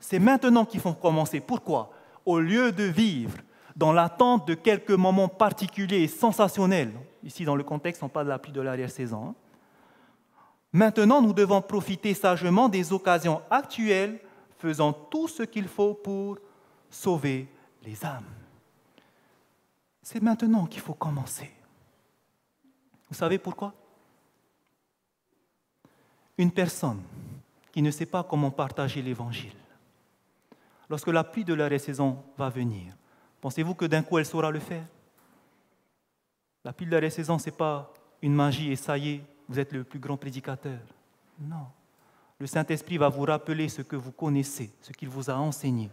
C'est maintenant qu'il faut commencer. Pourquoi? Au lieu de vivre dans l'attente de quelques moments particuliers et sensationnels, ici dans le contexte, on parle de la pluie de l'arrière-saison, maintenant, nous devons profiter sagement des occasions actuelles, faisant tout ce qu'il faut pour sauver les âmes. C'est maintenant qu'il faut commencer. Vous savez pourquoi? Une personne qui ne sait pas comment partager l'Évangile, lorsque la pluie de l'arrière-saison va venir, pensez-vous que d'un coup elle saura le faire? La pluie de l'arrière-saison, ce n'est pas une magie et ça y est, vous êtes le plus grand prédicateur. Non. Le Saint-Esprit va vous rappeler ce que vous connaissez, ce qu'il vous a enseigné.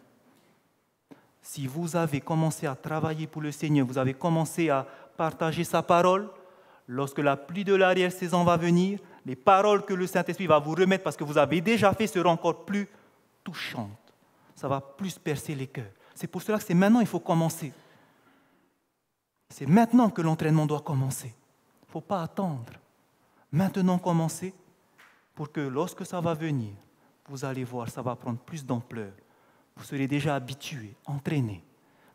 Si vous avez commencé à travailler pour le Seigneur, vous avez commencé à partager sa parole, lorsque la pluie de l'arrière-saison va venir, les paroles que le Saint-Esprit va vous remettre, parce que vous avez déjà fait, seront encore plus touchantes. Ça va plus percer les cœurs. C'est pour cela que c'est maintenant qu'il faut commencer. C'est maintenant que l'entraînement doit commencer. Il ne faut pas attendre. Maintenant commencer pour que lorsque ça va venir, vous allez voir, ça va prendre plus d'ampleur. Vous serez déjà habitué, entraîné.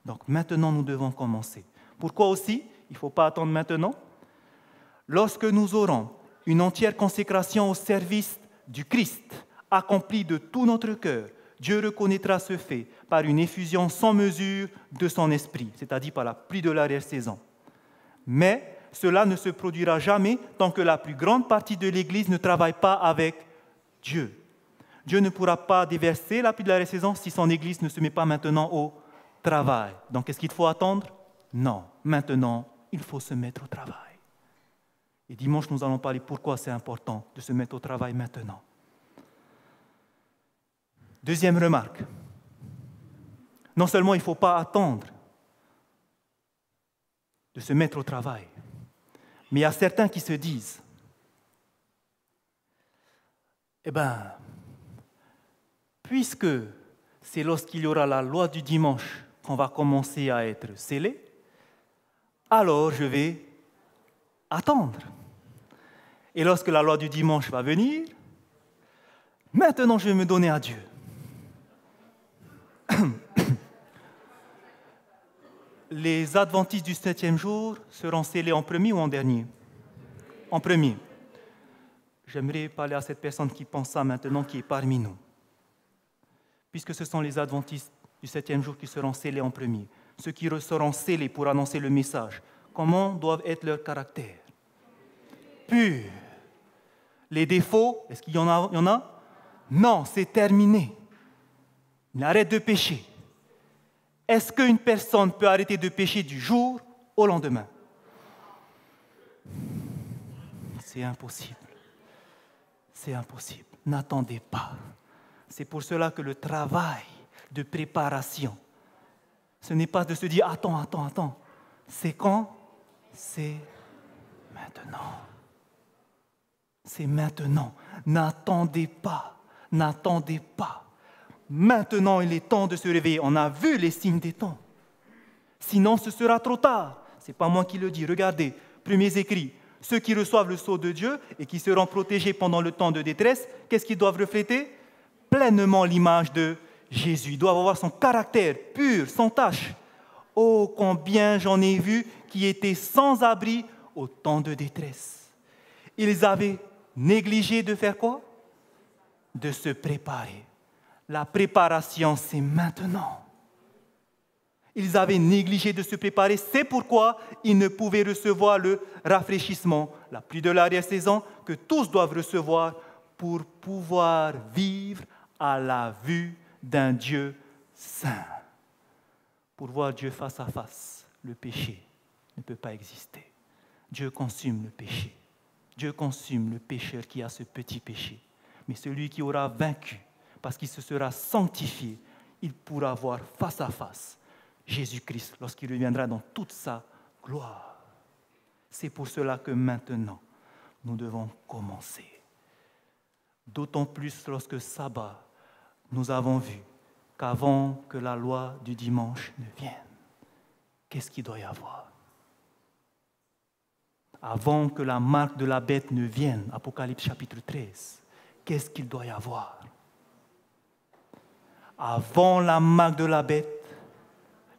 Donc maintenant, nous devons commencer. Pourquoi aussi? Il ne faut pas attendre maintenant. Lorsque nous aurons une entière consécration au service du Christ, accomplie de tout notre cœur, Dieu reconnaîtra ce fait par une effusion sans mesure de son esprit, c'est-à-dire par la pluie de l'arrière-saison. Mais cela ne se produira jamais tant que la plus grande partie de l'Église ne travaille pas avec Dieu. Dieu ne pourra pas déverser la pluie de l'arrière-saison si son Église ne se met pas maintenant au travail. Donc, est-ce qu'il faut attendre? Non. Maintenant, il faut se mettre au travail. Et dimanche, nous allons parler pourquoi c'est important de se mettre au travail maintenant. Deuxième remarque. Non seulement il ne faut pas attendre de se mettre au travail, mais il y a certains qui se disent, puisque c'est lorsqu'il y aura la loi du dimanche qu'on va commencer à être scellé, alors je vais attendre. Et lorsque la loi du dimanche va venir, maintenant je vais me donner à Dieu. Les adventistes du 7e jour seront scellés en premier ou en dernier? En premier. J'aimerais parler à cette personne qui pense ça maintenant, qui est parmi nous. puisque ce sont les adventistes du 7e jour qui seront scellés en premier, ceux qui seront scellés pour annoncer le message, comment doivent être leurs caractères? Purs. Les défauts, est-ce qu'il y en a? Non, c'est terminé. Il arrête de pécher. Est-ce qu'une personne peut arrêter de pécher du jour au lendemain? C'est impossible. C'est impossible. N'attendez pas. C'est pour cela que le travail de préparation, ce n'est pas de se dire « Attends. » C'est quand? C'est maintenant. C'est maintenant. N'attendez pas. Maintenant, il est temps de se réveiller. On a vu les signes des temps. Sinon, ce sera trop tard. Ce n'est pas moi qui le dis. Regardez, premiers écrits. Ceux qui reçoivent le sceau de Dieu et qui seront protégés pendant le temps de détresse, qu'est-ce qu'ils doivent refléter? Pleinement l'image de Jésus. Ils doivent avoir son caractère pur, sans tache. Oh, combien j'en ai vu qui étaient sans abri au temps de détresse. Ils avaient négligé de faire quoi? De se préparer. La préparation, c'est maintenant. Ils avaient négligé de se préparer, c'est pourquoi ils ne pouvaient recevoir le rafraîchissement, la pluie de l'arrière-saison, que tous doivent recevoir pour pouvoir vivre à la vue d'un Dieu saint. Pour voir Dieu face à face, le péché ne peut pas exister. Dieu consume le péché. Dieu consume le pécheur qui a ce petit péché. Mais celui qui aura vaincu, parce qu'il se sera sanctifié, il pourra voir face à face Jésus-Christ lorsqu'il reviendra dans toute sa gloire. C'est pour cela que maintenant, nous devons commencer. D'autant plus lorsque sabbat, nous avons vu qu'avant que la loi du dimanche ne vienne, qu'est-ce qu'il doit y avoir? Avant que la marque de la bête ne vienne, Apocalypse chapitre 13, qu'est-ce qu'il doit y avoir? Avant la marque de la bête,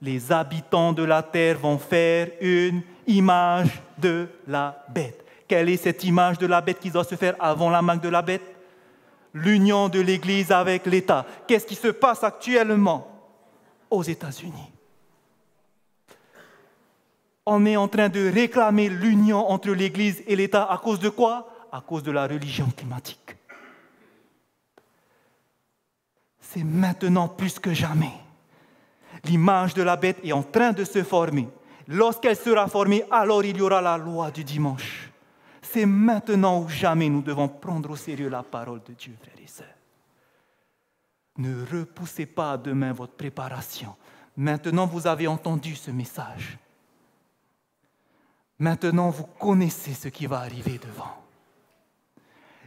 les habitants de la terre vont faire une image de la bête. Quelle est cette image de la bête qui doit se faire avant la marque de la bête? L'union de l'Église avec l'État. Qu'est-ce qui se passe actuellement aux États-Unis? On est en train de réclamer l'union entre l'Église et l'État à cause de quoi? À cause de la religion climatique. C'est maintenant plus que jamais. L'image de la bête est en train de se former. Lorsqu'elle sera formée, alors il y aura la loi du dimanche. C'est maintenant ou jamais nous devons prendre au sérieux la parole de Dieu, frères et sœurs. Ne repoussez pas à demain votre préparation. Maintenant, vous avez entendu ce message. Maintenant, vous connaissez ce qui va arriver devant.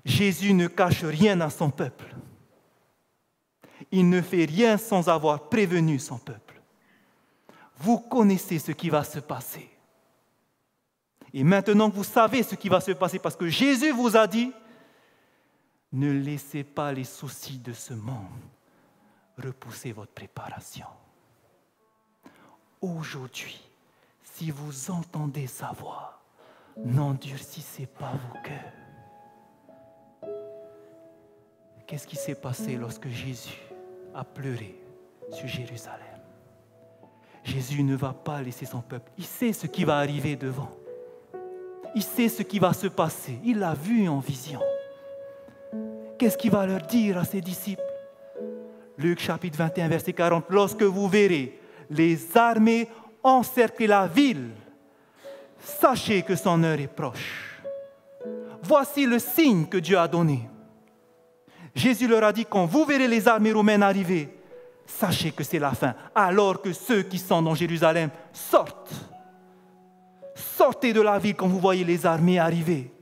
Jésus ne cache rien à son peuple. Il ne fait rien sans avoir prévenu son peuple. Vous connaissez ce qui va se passer. Et maintenant que vous savez ce qui va se passer, parce que Jésus vous a dit, ne laissez pas les soucis de ce monde repousser votre préparation. Aujourd'hui, si vous entendez sa voix, n'endurcissez pas vos cœurs. Qu'est-ce qui s'est passé lorsque Jésus a pleuré sur Jérusalem? Jésus ne va pas laisser son peuple. Il sait ce qui va arriver devant. Il sait ce qui va se passer. Il l'a vu en vision. Qu'est-ce qu'il va leur dire à ses disciples? Luc chapitre 21, verset 40. Lorsque vous verrez les armées encercler la ville, sachez que son heure est proche. Voici le signe que Dieu a donné. Jésus leur a dit, quand vous verrez les armées romaines arriver, sachez que c'est la fin. Alors que ceux qui sont dans Jérusalem sortent. Sortez de la ville quand vous voyez les armées arriver.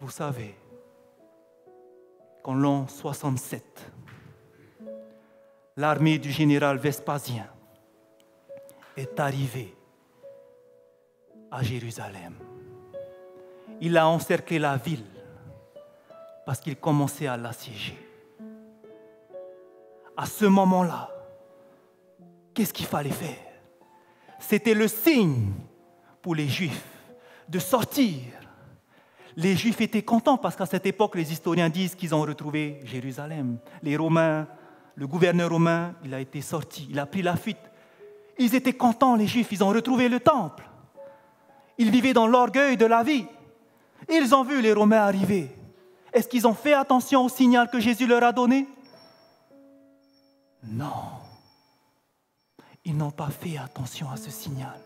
Vous savez qu'en l'an 67, l'armée du général Vespasien est arrivée à Jérusalem. Il a encerclé la ville parce qu'il commençait à l'assiéger. À ce moment-là, qu'est-ce qu'il fallait faire? C'était le signe pour les Juifs de sortir. Les Juifs étaient contents parce qu'à cette époque, les historiens disent qu'ils ont retrouvé Jérusalem. Les Romains, le gouverneur romain, il a été sorti, il a pris la fuite. Ils étaient contents, les Juifs, ils ont retrouvé le temple. Ils vivaient dans l'orgueil de la vie. Ils ont vu les Romains arriver. Est-ce qu'ils ont fait attention au signal que Jésus leur a donné? Non. Ils n'ont pas fait attention à ce signal.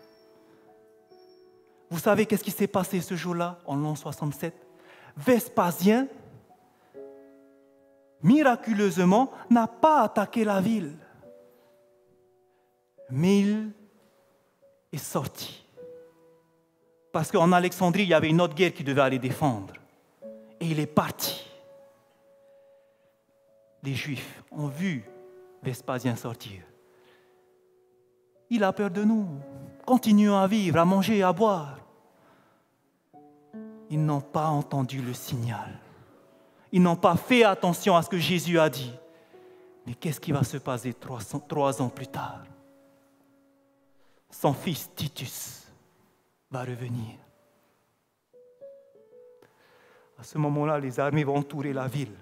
Vous savez qu'est-ce qui s'est passé ce jour-là, en l'an 67? Vespasien, miraculeusement, n'a pas attaqué la ville. Mais il est sorti. Parce qu'en Alexandrie, il y avait une autre guerre qui devait aller défendre. Et il est parti. Les Juifs ont vu Vespasien sortir. Il a peur de nous. Continuons à vivre, à manger et à boire. Ils n'ont pas entendu le signal. Ils n'ont pas fait attention à ce que Jésus a dit. Mais qu'est-ce qui va se passer 3 ans plus tard? Son fils Titus va revenir. À ce moment-là, les armées vont entourer la ville.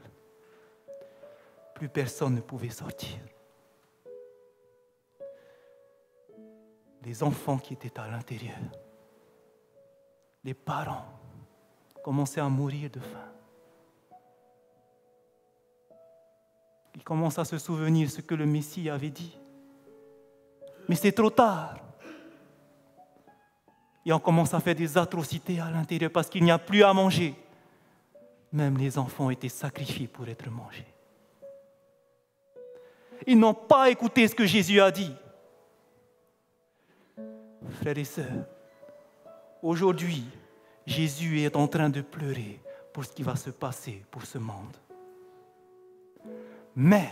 Plus personne ne pouvait sortir. Les enfants qui étaient à l'intérieur, les parents commençaient à mourir de faim. Ils commencent à se souvenir ce que le Messie avait dit. Mais c'est trop tard. Et on commence à faire des atrocités à l'intérieur parce qu'il n'y a plus à manger. Même les enfants ont été sacrifiés pour être mangés. Ils n'ont pas écouté ce que Jésus a dit. Frères et sœurs, aujourd'hui, Jésus est en train de pleurer pour ce qui va se passer pour ce monde. Mais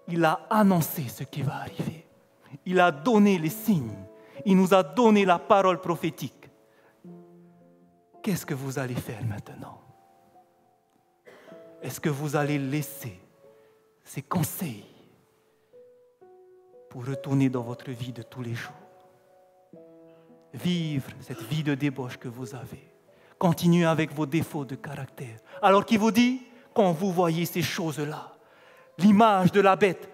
il a annoncé ce qui va arriver. Il a donné les signes. Il nous a donné la parole prophétique. Qu'est-ce que vous allez faire maintenant? Est-ce que vous allez laisser ces conseils pour retourner dans votre vie de tous les jours? Vivre cette vie de débauche que vous avez. Continuez avec vos défauts de caractère. Alors qu'il vous dit, quand vous voyez ces choses-là, l'image de la bête,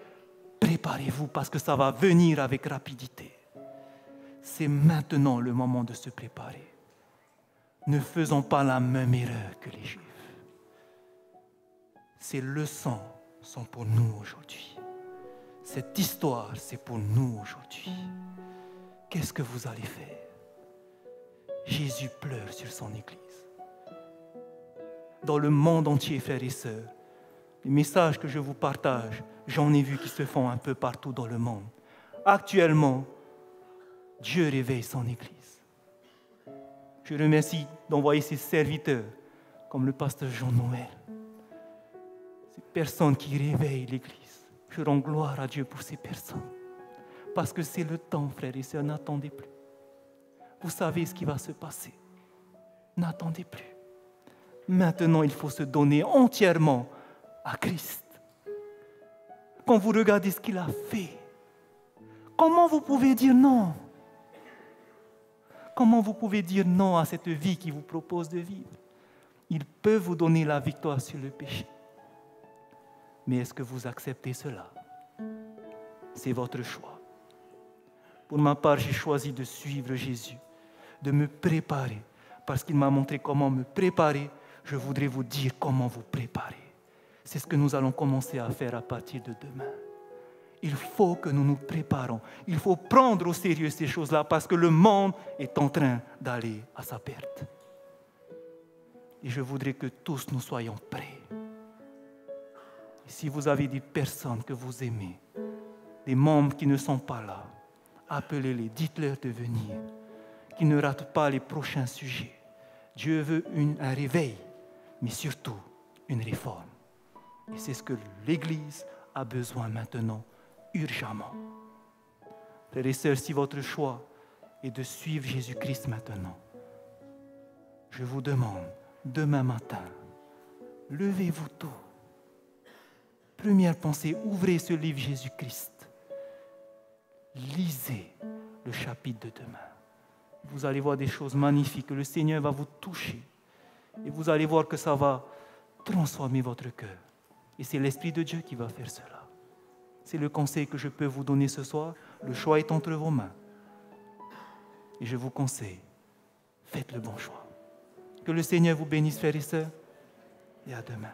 préparez-vous parce que ça va venir avec rapidité. C'est maintenant le moment de se préparer. Ne faisons pas la même erreur que les Juifs. Ces leçons sont pour nous aujourd'hui. Cette histoire, c'est pour nous aujourd'hui. Qu'est-ce que vous allez faire? Jésus pleure sur son Église. Dans le monde entier, frères et sœurs, les messages que je vous partage, j'en ai vu qui se font un peu partout dans le monde. Actuellement, Dieu réveille son Église. Je remercie d'envoyer ses serviteurs, comme le pasteur Jean-Noël. Ces personnes qui réveillent l'Église. Je rends gloire à Dieu pour ces personnes. Parce que c'est le temps, frères et sœurs, n'attendez plus. Vous savez ce qui va se passer. N'attendez plus. Maintenant, il faut se donner entièrement à Christ. Quand vous regardez ce qu'il a fait, comment vous pouvez dire non? Comment vous pouvez dire non à cette vie qu'il vous propose de vivre? Il peut vous donner la victoire sur le péché. Mais est-ce que vous acceptez cela? C'est votre choix. Pour ma part, j'ai choisi de suivre Jésus, de me préparer. Parce qu'il m'a montré comment me préparer, je voudrais vous dire comment vous préparer. C'est ce que nous allons commencer à faire à partir de demain. Il faut que nous nous préparons. Il faut prendre au sérieux ces choses-là parce que le monde est en train d'aller à sa perte. Et je voudrais que tous nous soyons prêts. Et si vous avez des personnes que vous aimez, des membres qui ne sont pas là, appelez-les, dites-leur de venir, qu'ils ne ratent pas les prochains sujets. Dieu veut un réveil, mais surtout une réforme. Et c'est ce que l'Église a besoin maintenant, urgemment. Frères et sœurs, si votre choix est de suivre Jésus-Christ maintenant, je vous demande, demain matin, levez-vous tôt. Première pensée, ouvrez ce livre Jésus-Christ. Lisez le chapitre de demain. Vous allez voir des choses magnifiques, que le Seigneur va vous toucher. Et vous allez voir que ça va transformer votre cœur. Et c'est l'Esprit de Dieu qui va faire cela. C'est le conseil que je peux vous donner ce soir. Le choix est entre vos mains. Et je vous conseille, faites le bon choix. Que le Seigneur vous bénisse, frères et sœurs, et à demain.